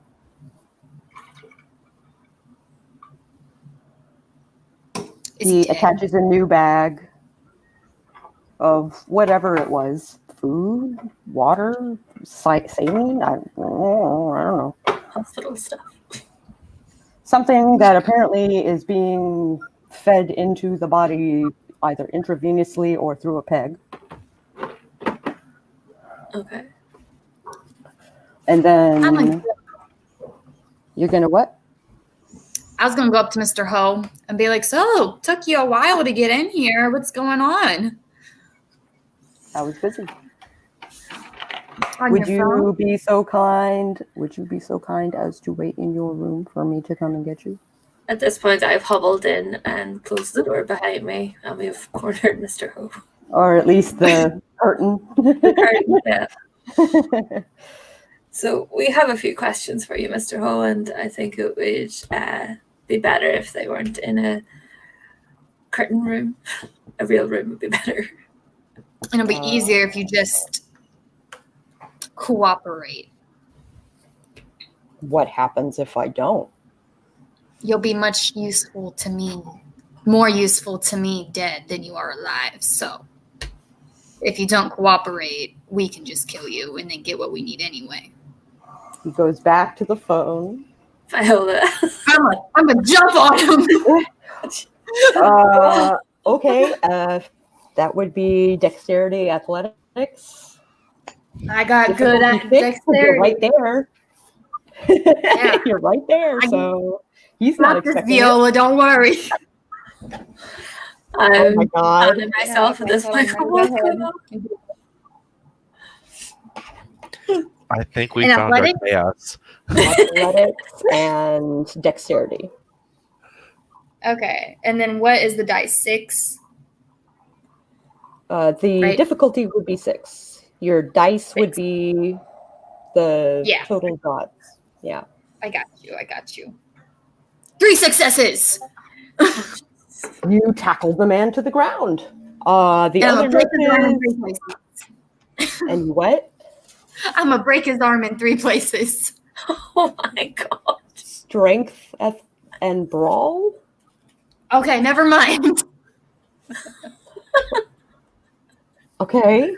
He attaches a new bag of whatever it was. Food, water, saline, I don't know. Hospital stuff. Something that apparently is being fed into the body either intravenously or through a peg. Okay. And then you're going to what? I was going to go up to Mr. Ho and be like, so, took you a while to get in here. What's going on? I was busy. On Would your you phone? be so kind? Would you be so kind as to wait in your room for me to come and get you? At this point, I've hobbled in and closed the door behind me, and we've cornered Mr. Ho. Or at least the curtain. Yeah. So we have a few questions for you, Mr. Ho, and I think it would be better if they weren't in a curtain room. A real room would be better. It'll be easier if you just cooperate. What happens if I don't? You'll be much useful to me, more useful to me dead than you are alive. So if you don't cooperate, we can just kill you and then get what we need anyway. He goes back to the phone. Viola. I'm gonna jump on him. Okay, that would be dexterity athletics. I got good at Difficulty 6, 'cause you're right dexterity. there. Yeah. You're right there, so he's not Got this, expecting it. Viola, don't worry. Oh I'm my god. finding myself at this point. What's going on? I think we And found athletics? our chaos. Athletics and dexterity. Okay, and then what is the dice? 6? The Right. difficulty would be 6. Your dice would 6. be the Yeah. total dots. Yeah. I got you. 3 successes. You tackled the man to the ground. The And I'm other gonna break his arm in nurses. 3 places. And what? I'm gonna break his arm in 3 places. Oh my god. Strength and brawl? Okay, never mind. Okay.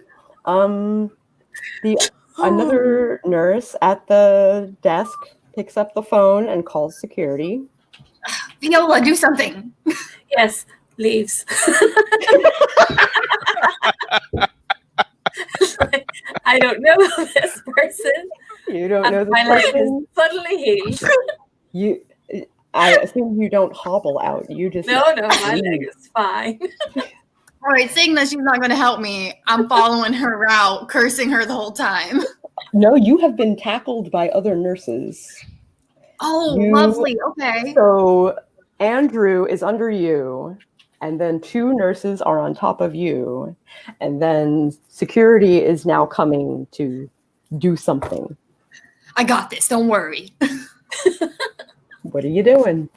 Another nurse at the desk picks up the phone and calls security. Viola, do something. Yes, leaves. I don't know this person. You don't know And this my leg is person. suddenly healed. I assume you don't hobble out. You just No, my leg leave. is fine. All right, seeing that she's not going to help me, I'm following her route, cursing her the whole time. No, you have been tackled by other nurses. Oh, You- lovely. Okay. So Andrew is under you, and then 2 nurses are on top of you, and then security is now coming to do something. I got this. Don't worry. What are you doing?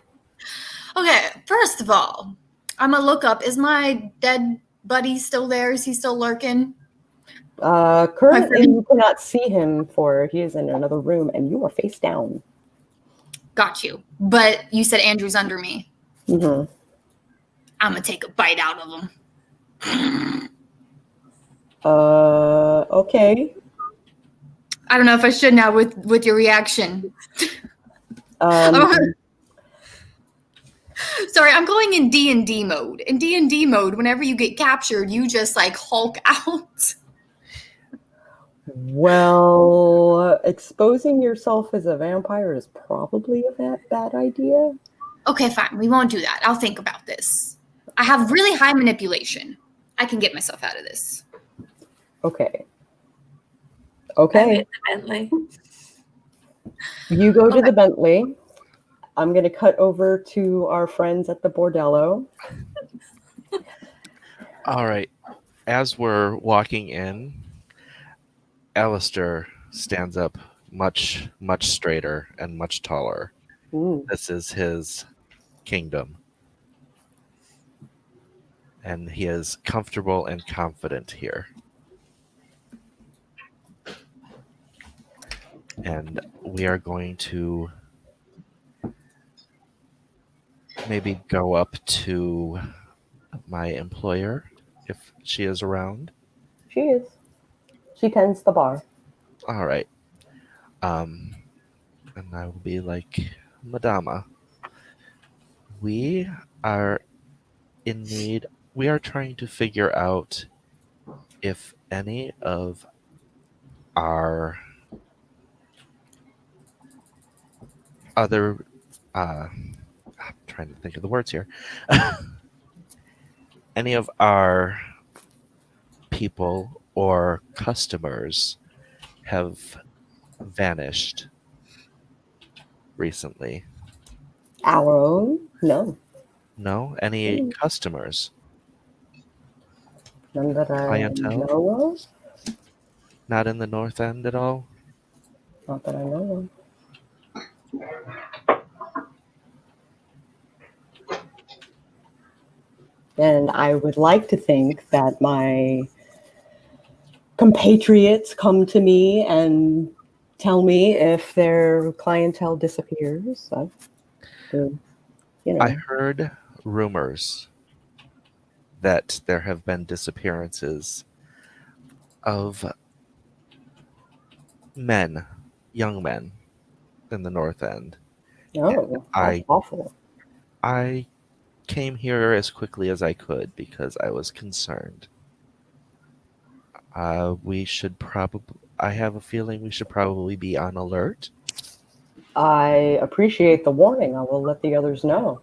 Okay, first of all, I'm going to look up. Is my dead buddy still there? Is he still lurking? Currently, you cannot see him, for he is in another room, and you are face down. Got you. But you said Andrew's under me. Mm-hmm. I'm going to take a bite out of him. Okay. I don't know if I should now with your reaction. Sorry, I'm going in D&D mode. In D&D mode, whenever you get captured, you just like Hulk out. Well, exposing yourself as a vampire is probably a bad idea. Okay, fine. We won't do that. I'll think about this. I have really high manipulation. I can get myself out of this. Okay. I'm Okay. in the Bentley. You go to the Bentley. I'm going to cut over to our friends at the Bordello. All right. As we're walking in, Allistair stands up much, much straighter and much taller. This is his kingdom. And he is comfortable and confident here. And we are going to maybe go up to my employer if she is around. She is. She tends the bar. All right. And I will be like, Madama, we are in need. We are trying to figure out if any of our other, I'm trying to think of the words here. Any of our people or customers have vanished recently. Our own? No. No? Any customers? None that I Clientele? know of. Not in the North End at all? Not that I know of. And I would like to think that my compatriots come to me and tell me if their clientele disappears. I heard rumors that there have been disappearances of men, young men, in the North End. Oh, that's awful. I came here as quickly as I could because I was concerned. I have a feeling we should probably be on alert. I appreciate the warning. I will let the others know.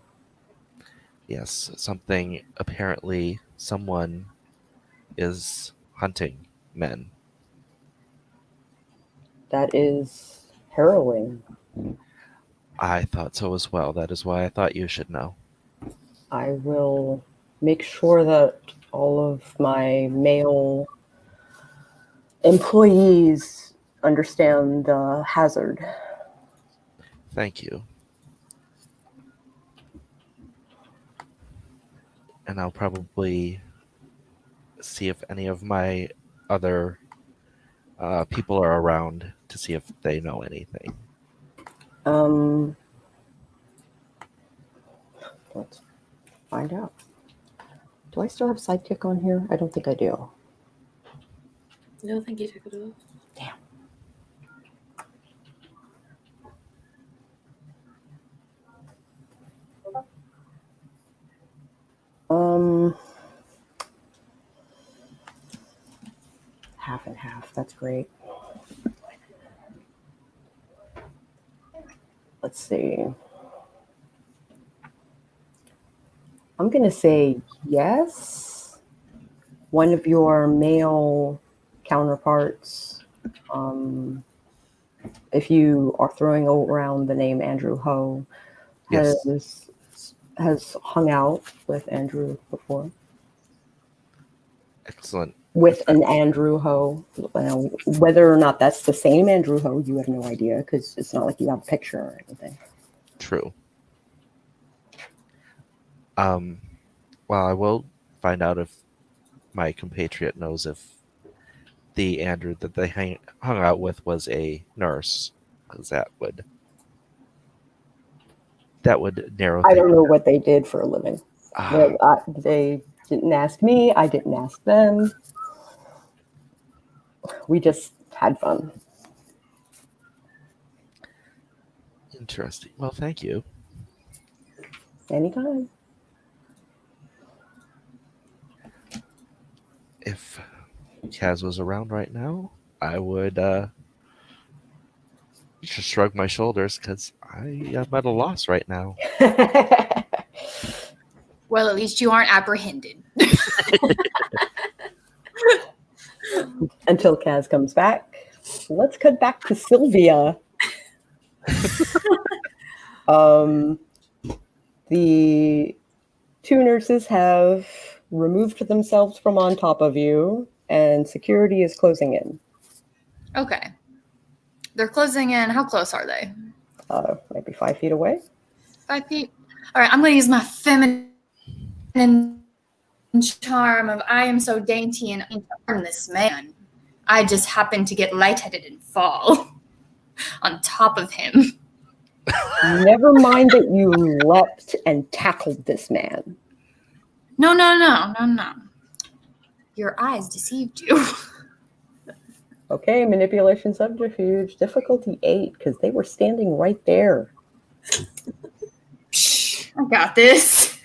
Yes, someone is hunting men. That is harrowing. I thought so as well. That is why I thought you should know. I will make sure that all of my male employees understand the hazard. Thank you. And I'll probably see if any of my other people are around to see if they know anything. Let's find out. Do I still have Sidekick on here? I don't think I do. I don't think you took it off. Damn. Half and half. That's great. Let's see. I'm going to say yes. One of your male counterparts, if you are throwing around the name Andrew Ho, Yes. has hung out with Andrew before. Excellent. With an Andrew Ho. Whether or not that's the same Andrew Ho, you have no idea because it's not like you have a picture or anything. True. Well, I will find out if my compatriot knows if the Andrew that they hung out with was a nurse, because that would narrow I things. don't know what they did for a living. They didn't ask me. I didn't ask them. We just had fun. Interesting. Well, thank you. Anytime. If Kaz was around right now, I would just shrug my shoulders because I'm at a loss right now. Well, at least you aren't apprehended. Until Kaz comes back. Let's cut back to Sylvia. The two nurses have removed themselves from on top of you, and security is closing in. Okay. They're closing in. How close are they? Maybe 5 feet away. 5 feet? All right, I'm going to use my feminine charm of I am so dainty and charm this man. I just happen to get lightheaded and fall on top of him. Never mind that you leapt and tackled this man. No. Your eyes deceived you. Okay, manipulation subterfuge, difficulty 8, because they were standing right there. I got this.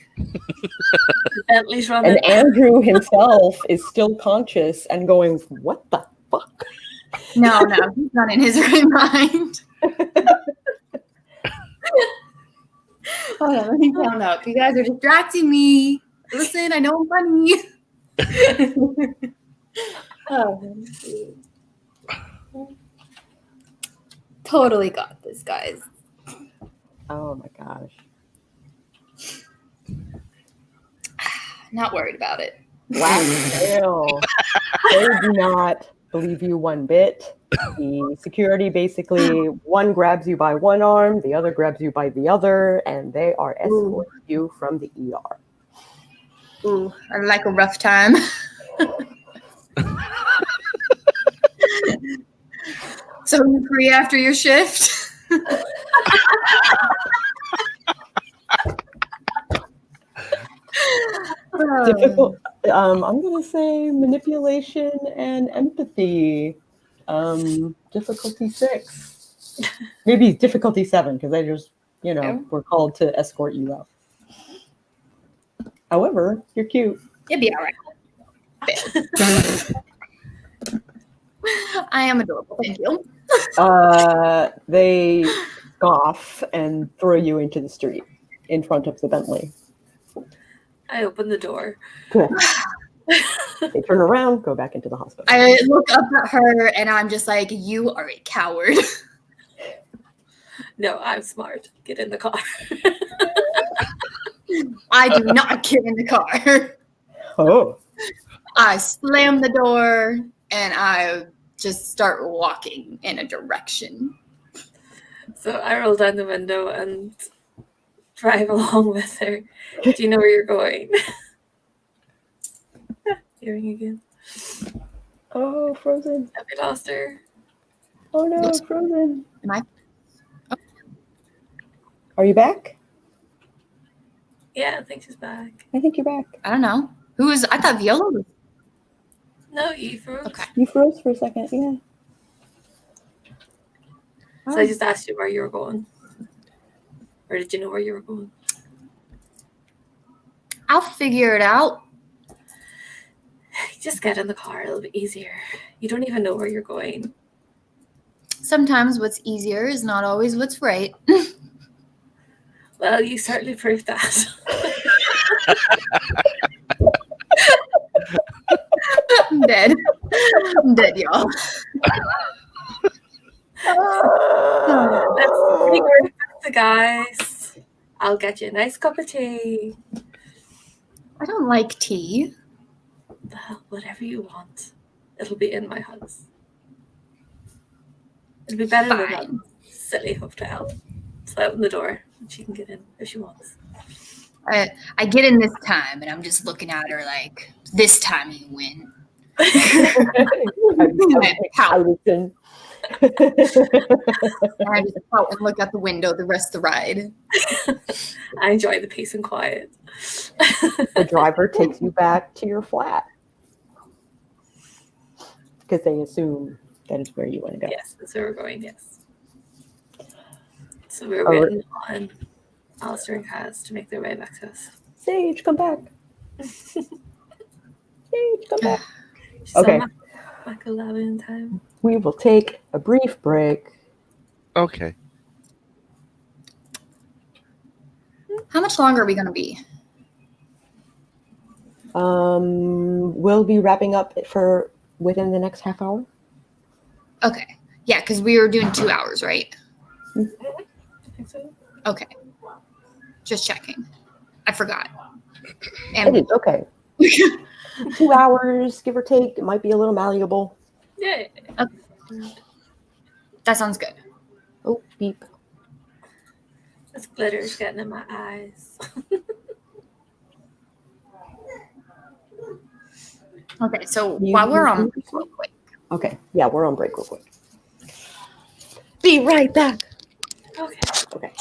At least run And it. Andrew himself is still conscious and going, what the fuck? No, he's not in his right mind. Hold on, let me count up. You guys are distracting me. Listen, I know I'm funny. Totally got this, guys. Oh my gosh. Not worried about it. Wow. They do not believe you one bit. The security basically, one grabs you by one arm, the other grabs you by the other, and they are escorting you from the ER. Ooh, I like a rough time. So you free after your shift? Difficult. I'm gonna say manipulation and empathy. Difficulty 6. Maybe difficulty 7 because I just, were called to escort you out. However, you're cute. It'd be all right. I am adorable. Thank you. They scoff and throw you into the street in front of the Bentley. I open the door. Cool. They turn around, go back into the hospital. I look up at her and I'm just like, you are a coward. No, I'm smart. Get in the car. I do not get in the car. Oh. I slam the door and I just start walking in a direction. So I roll down the window and drive along with her. Do you know where you're going? Hearing again. Oh, Frozen. Have we lost her? Oh no, Frozen. Am I? Are you back? Yeah, I think she's back. I think you're back. I don't know. Who is? I thought Viola was. No, you froze. Okay. You froze for a second, yeah. So I just asked you where you were going. Or did you know where you were going? I'll figure it out. Just get in the car. It'll be easier. You don't even know where you're going. Sometimes what's easier is not always what's right. Well, you certainly proved that. I'm dead. I'm dead, y'all. Let's figure it out, guys. I'll get you a nice cup of tea. I don't like tea. Well, whatever you want. It'll be in my house. It'll be better than that silly hotel. So I open the door and she can get in if she wants. I get in this time and I'm just looking at her like, this time you win. Alison. And I just out and look out the window the rest of the ride. I enjoy the peace and quiet. The driver takes you back to your flat because they assume that is where you want to go. Yes, that's where we're going, yes. So we're waiting on Allistair and Kaz to make their way back to us. Sage, come back. Sage, come back. She's Okay. Back 11 time. We will take a brief break. Okay. How much longer are we going to be? We'll be wrapping up for within the next half hour. Okay. Yeah, because we were doing 2 hours, right? I think so. Okay. Just checking. I forgot. It is okay. 2 hours, give or take. It might be a little malleable. Yeah. Okay. That sounds good. Oh, beep. This glitter's getting in my eyes. Okay, so while we're on break real quick. Okay, yeah, we're on break real quick. Be right back. Okay. Okay.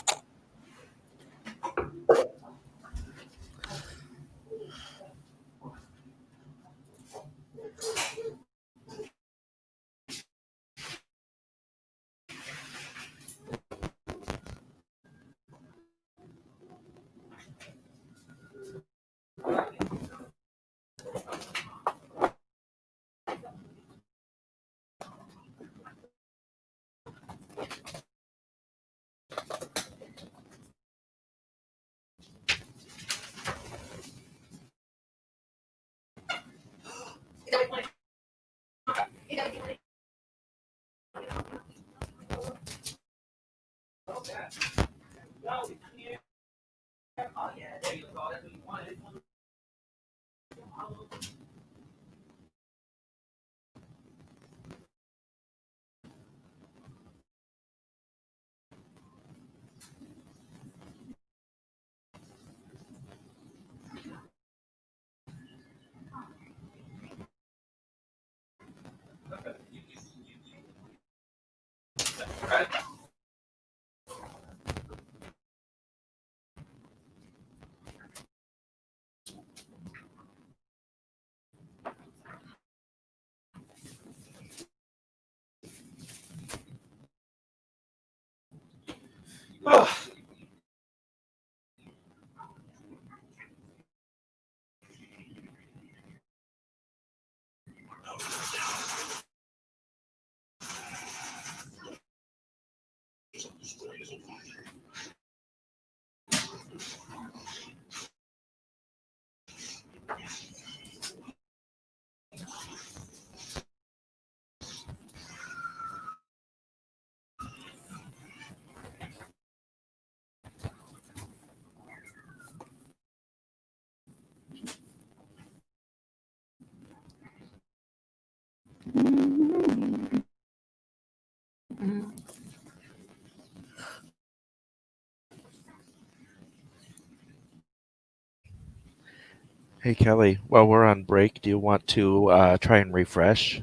Hey, Kelly, while we're on break, do you want to try and refresh?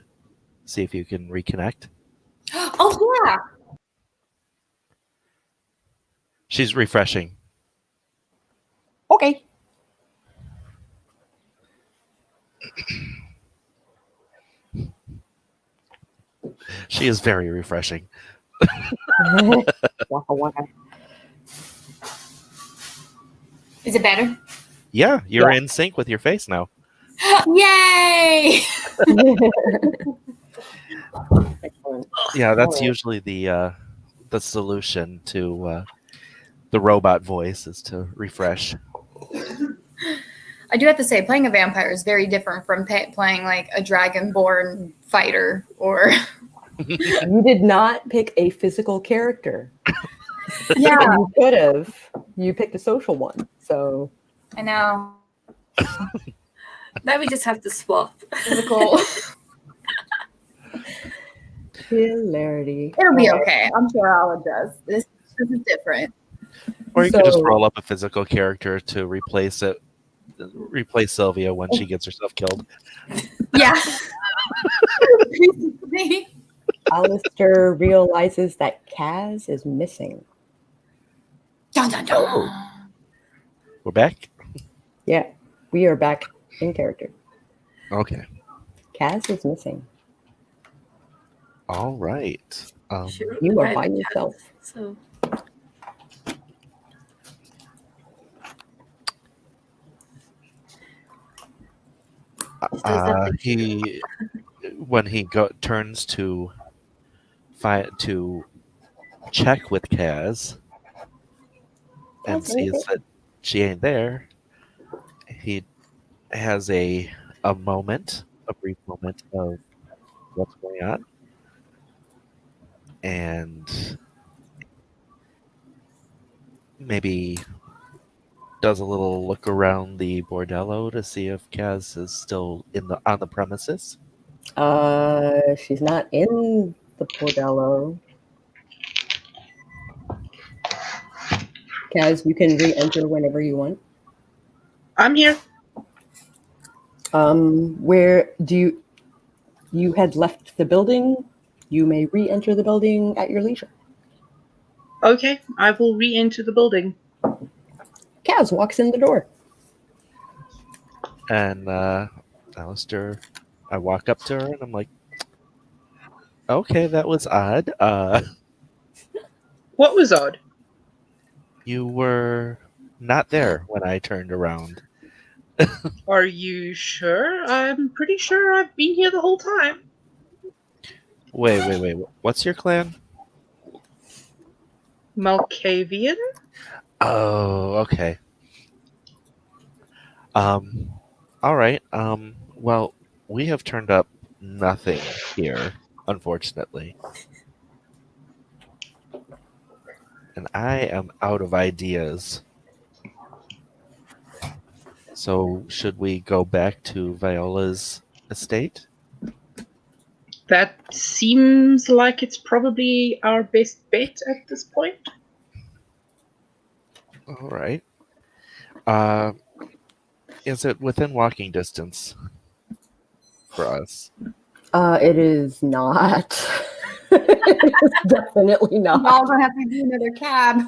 See if you can reconnect? Oh, yeah. She's refreshing. Okay. She is very refreshing. Waka waka. Is it better? Yeah, you're Yeah. in sync with your face now. Yay! Excellent. Yeah, that's Alright. usually the solution to the robot voice is to refresh. I do have to say, playing a vampire is very different from playing like a dragonborn fighter or. You did not pick a physical character. Yeah, You could have. You picked a social one. So I know. Now we just have to swap. Physical. hilarity. It'll be Alright. okay. I'm sure I'll adjust. This is different. Or you could just So- roll up a physical character to replace Sylvia when she gets herself killed. Yeah. Allistair realizes that Kaz is missing. Dun, dun, dun. Oh. We're back? Yeah, we are back in character. Okay. Kaz is missing. All right. She wrote You the are private by chat, yourself. So He when he turns to check with Kaz and Kaz, sees anything? that she ain't there, he has a brief moment of what's going on, and maybe does a little look around the bordello to see if Kaz is still on the premises. She's not in the bordello. Kaz, you can re-enter whenever you want. I'm here. Where do you had left the building? You may re-enter the building at your leisure. Okay, I will re-enter the building. Kaz walks in the door. And Allistair, I walk up to her and I'm like, okay, that was odd. What was odd? You were not there when I turned around. Are you sure? I'm pretty sure I've been here the whole time. Wait. What's your clan? Malkavian? Oh, okay. All right. Well, we have turned up nothing here, unfortunately. And I am out of ideas. So, should we go back to Viola's estate? That seems like it's probably our best bet at this point. All right. Is it within walking distance for us? It is not. It's definitely Y'all not. gonna have to do another cab.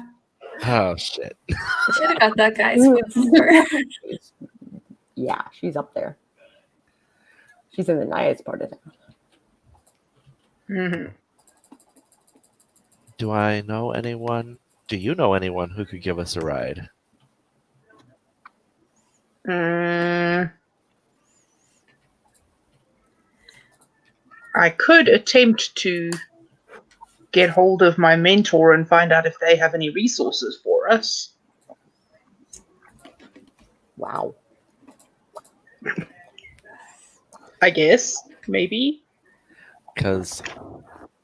Oh, shit. I should have got that guy's phone number. Yeah, she's up there. She's in the nice part of town. Mm-hmm. Do I know anyone Do you know anyone who could give us a ride? I could attempt to get hold of my mentor and find out if they have any resources for us. Wow. I guess, maybe. Because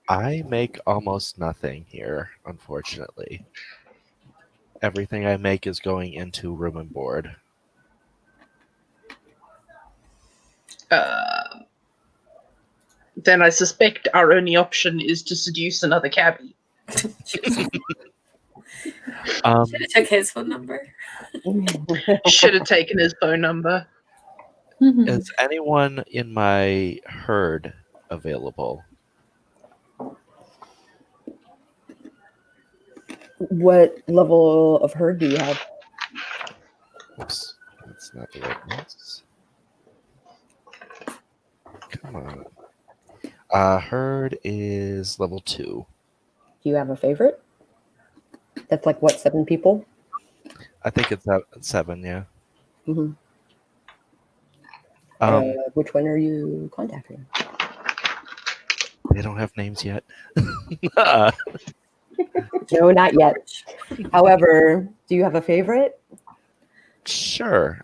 I make almost nothing here, unfortunately. Everything I make is going into room and board. Then I suspect our only option is to seduce another cabbie. Should have took his phone number. Should have taken his phone number. Is anyone in my herd available? What level of herd do you have? Oops, that's not the right mouse. Come on. Herd is level 2. Do you have a favorite? That's like what, 7 people? I think it's 7, yeah. Mm-hmm. Which one are you contacting? They don't have names yet. No, not yet. However, do you have a favorite? Sure.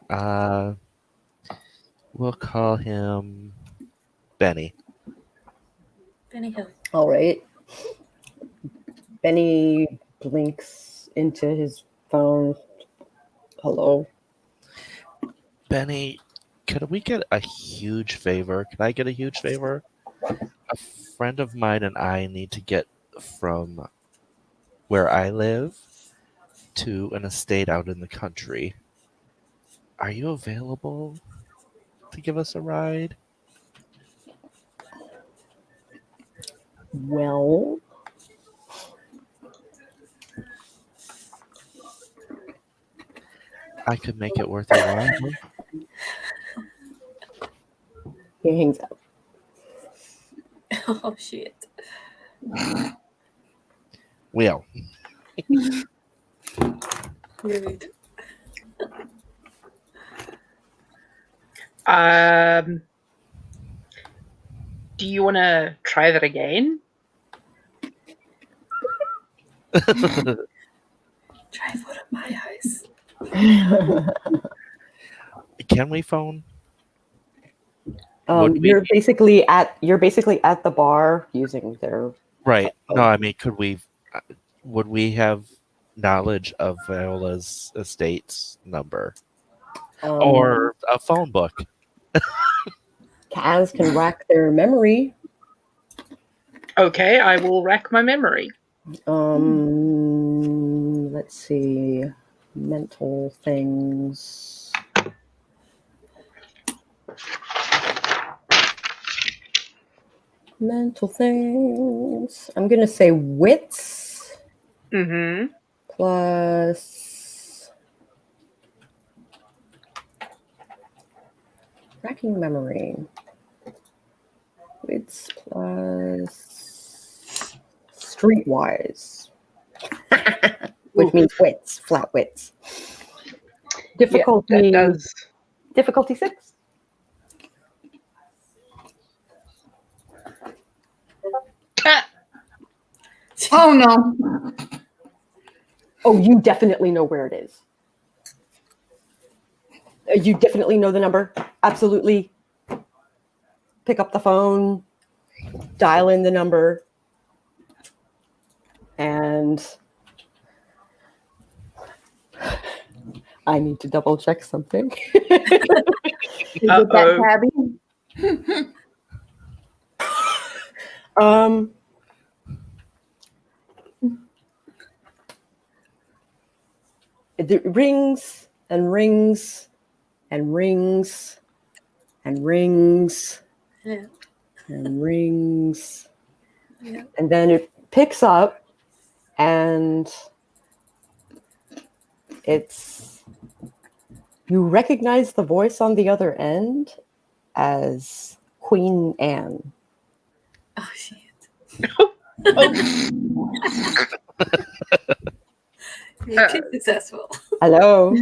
We'll call him Benny. Benny Hill. All right. Benny blinks into his phone. Hello. Benny, could we get a huge favor? Can I get a huge favor? A friend of mine and I need to get from where I live to an estate out in the country. Are you available to give us a ride? Well, I could make it worth a while. he hangs up. Oh shit. Well, Rude. Do you want to try that again? Try foot up my eyes. can we phone? Would we You're be- basically at the bar using their Right. No, I mean, could we? Would we have knowledge of Viola's estate's number or a phone book? Kaz can rack their memory. Okay, I will rack my memory. Let's see. Mental things. Mental things. I'm gonna say wits Mm-hmm. plus racking memory. Wits plus streetwise, which means wits, flat wits. Difficulty. Yeah, that does. Difficulty 6. Oh no. Oh, you definitely know where it is. You definitely know the number. Absolutely. Pick up the phone, dial in the number, and I need to double check something. Is it that cabbie? It rings and rings and rings and rings Yeah. and rings. Yeah. And then it picks up and you recognize the voice on the other end as Queen Anne. Oh shit. She's successful. Hello.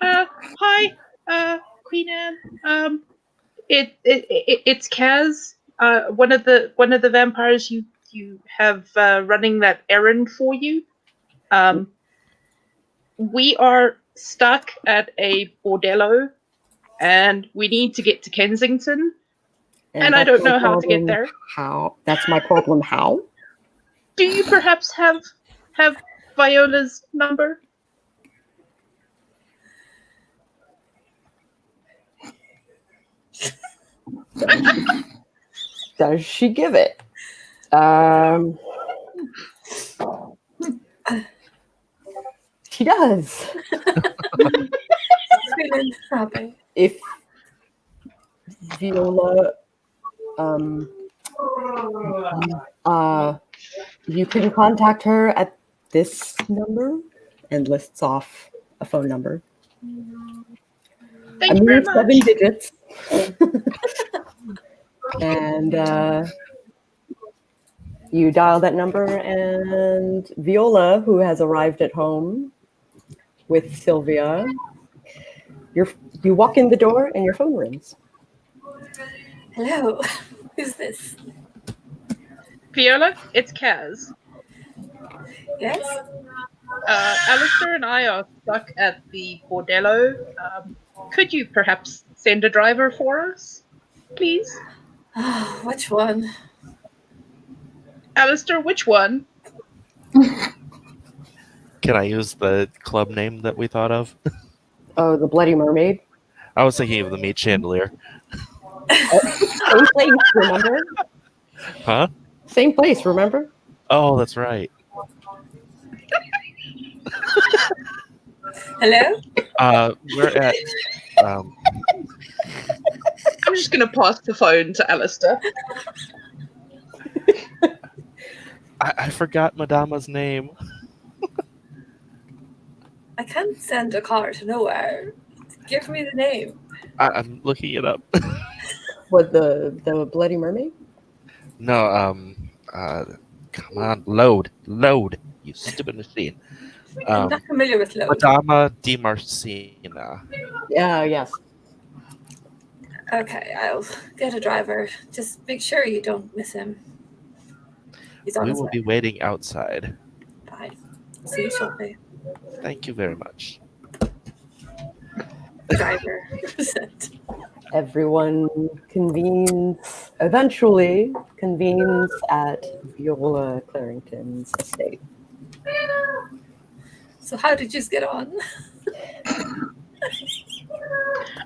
Hi, Queen Anne. It's Kaz. One of the vampires you have running that errand for you. We are stuck at a bordello, and we need to get to Kensington, and I don't know how to get there. How? That's my problem. How? Do you perhaps have Viola's number? Does she give it? She does. Feeling happy. If Viola, you can contact her at this number, and lists off a phone number. Thank you very it's much. 7 digits. And you dial that number, and Viola, who has arrived at home with Sylvia, you walk in the door and your phone rings. Hello. Who's this? Viola, it's Kaz. Yes? Allistair and I are stuck at the bordello. Could you perhaps send a driver for us, please? Which one? Allistair, which one? Can I use the club name that we thought of? Oh, the Bloody Mermaid. I was thinking of the meat chandelier. Same place, remember? Huh? Same place, remember? Oh, that's right. Hello? We're at... I'm just going to pass the phone to Allistair. I forgot Madama's name. I can't send a car to nowhere. Give me the name. I'm looking it up. What, the Bloody Mermaid? No, come on, load, you stupid machine. I'm not familiar with Lowe. Madama Di Marcina. Yeah, yes. Okay, I'll get a driver. Just make sure you don't miss him. He's on We his will way. be waiting outside. Bye. See you shortly. Thank you very much. Driver sent. Everyone eventually convenes at Viola Clarington's estate. So how did you get on?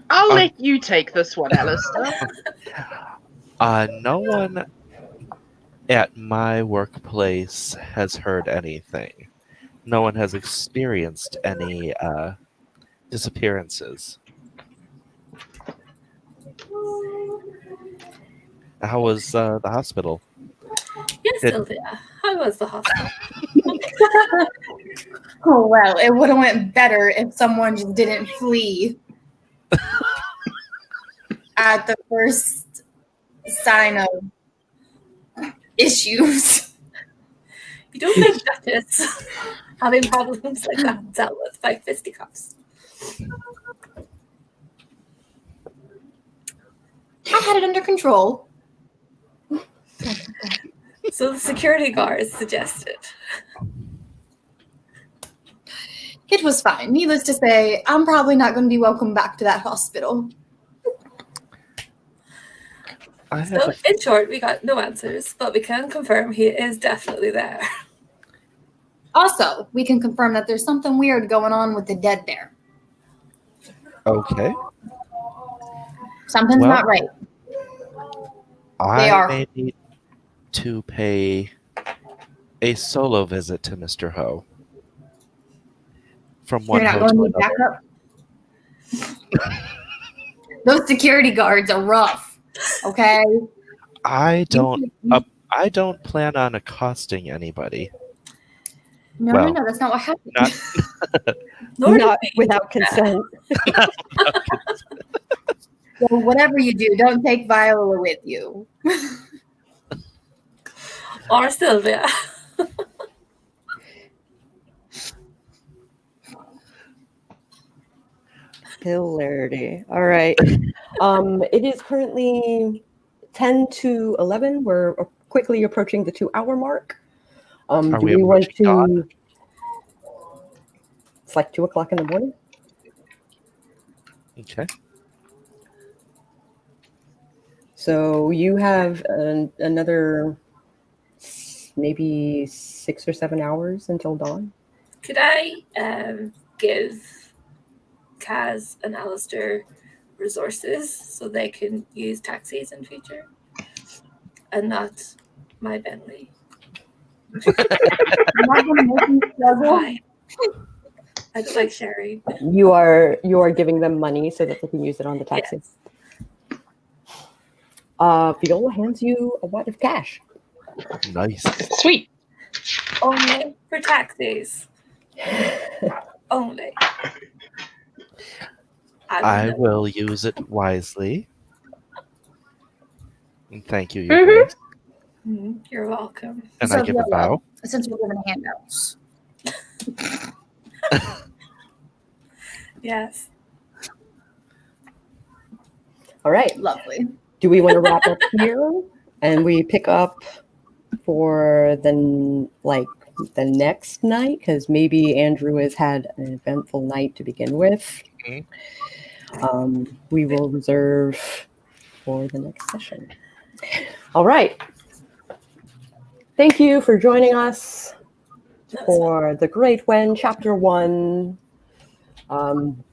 I'll let you take this one, Allistair. No one at my workplace has heard anything. No one has experienced any disappearances. How was the hospital? Yes, Sylvia. How was the hospital? Oh, well, it would have went better if someone just didn't flee at the first sign of issues. You don't think Duchess having problems like that dealt with by fisticuffs? I had it under control. So the security guards suggested. It was fine. Needless to say, I'm probably not going to be welcome back to that hospital. So, in short, we got no answers, but we can confirm he is definitely there. Also, we can confirm that there's something weird going on with the dead there. Okay. Something's not right. I may need to pay a solo visit to Mr. Ho. From one You're not ho going to to need backup? Those security guards are rough. Okay? I don't plan on accosting anybody. No, that's not what happened. Not without consent. Well, whatever you do, don't take Viola with you. Or Sylvia. Hilarity. All right. It is currently 10 to 11. We're quickly approaching the 2-hour mark. Are Do we we want approaching dawn? to? It's like 2 o'clock in the morning. Okay. So you have another maybe 6 or 7 hours until dawn. Could I give Kaz and Allistair resources so they can use taxis in future? And not my Bentley. I'm not gonna make you struggle. Fine. I just like sharing. You are giving them money so that they can use it on the taxi. Yes. Viola hands you a wad of cash. Nice. Sweet. Only for taxis. Only. I will use it wisely. And thank you, Your Mhm. Grace. You're welcome. And So, I give a Viola, bow. Since we're giving handouts. Yes. All right. Lovely. Do we want to wrap up here and we pick up for the next night? Because maybe Andrew has had an eventful night to begin with. We will reserve for the next session. All right. Thank you for joining us for the Great Wen, Chapter 1.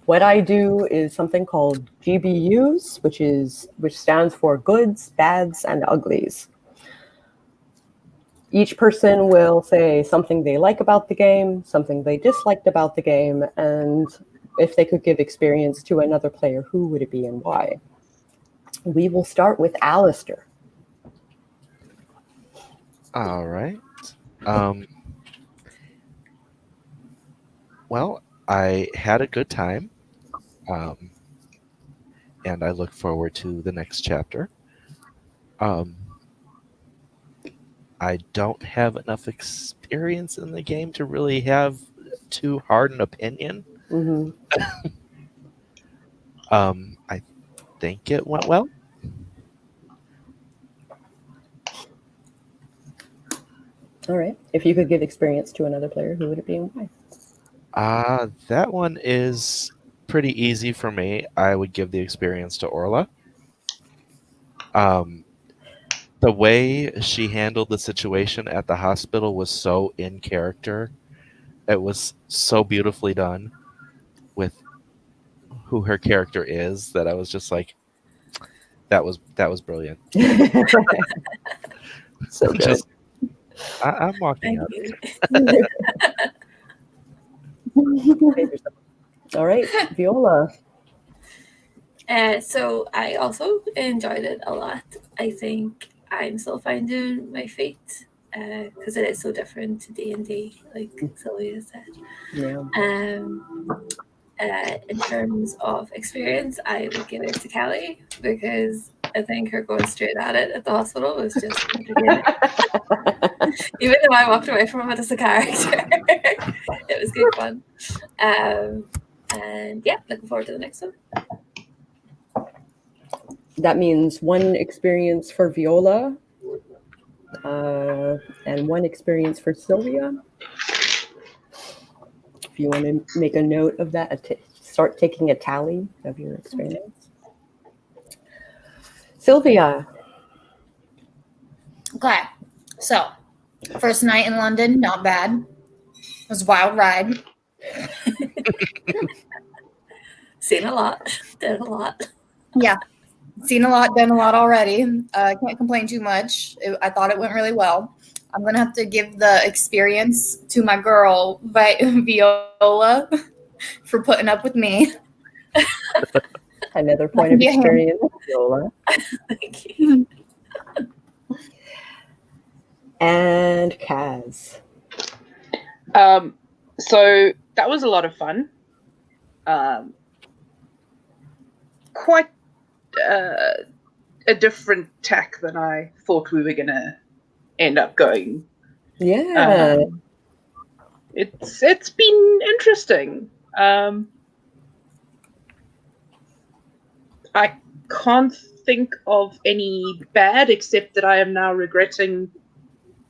What I do is something called GBUs, which stands for goods, bads, and uglies. Each person will say something they like about the game, something they disliked about the game, and if they could give experience to another player, who would it be and why? We will start with Allistair. All right. Well, I had a good time. And I look forward to the next chapter. I don't have enough experience in the game to really have too hard an opinion. Mm-hmm. I think it went well. All right. If you could give experience to another player, who would it be and why? That one is pretty easy for me. I would give the experience to Orla. The way she handled the situation at the hospital was so in character. It was so beautifully done with who her character is that I was just like, that was brilliant. So good. Just, I'm walking Thank up. you. All right, Viola. So I also enjoyed it a lot. I think I'm still finding my feet because it is so different to D&D, like Sylvia said. Yeah. In terms of experience, I would give it to Kelli because I think her going straight at it at the hospital was just even though I walked away from it as a character, it was good fun. And yeah, looking forward to the next one. That means one experience for Viola and one experience for Sylvia. If you want to make a note of that, start taking a tally of your experience. Sylvia. Okay. So, first night in London, not bad. It was a wild ride. Seen a lot, did a lot. Yeah. Seen a lot, done a lot already. Can't complain too much. I thought it went really well. I'm going to have to give the experience to my girl, Viola, for putting up with me. Another point of experience, Viola. Thank you. And Kaz. So that was a lot of fun. Quite a different tack than I thought we were going to end up going. Yeah. It's been interesting. I can't think of any bad, except that I am now regretting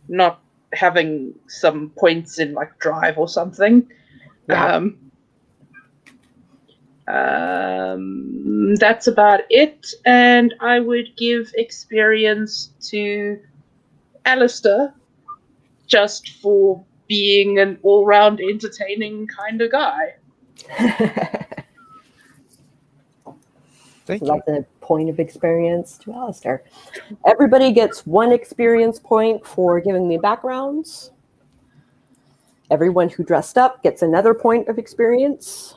not having some points in like drive or something. Yeah. That's about it, and I would give experience to Allistair just for being an all-round entertaining kind of guy. Thank So you. that's a point of experience to Allistair. Everybody gets 1 experience point for giving me backgrounds. Everyone who dressed up gets another point of experience.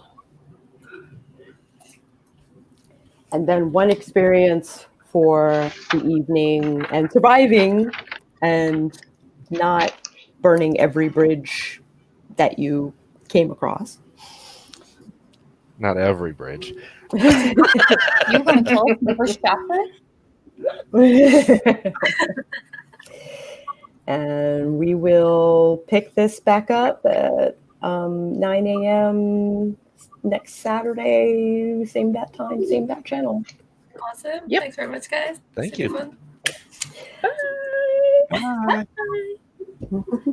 And then 1 experience for the evening and surviving and not burning every bridge that you came across. Not every bridge. You were going to kill us in the first chapter? And we will pick this back up at 9 a.m. next Saturday, same bat time, same bat channel. Awesome. Yep. Thanks very much, guys. Thank Super you. fun. Bye. Bye. Bye.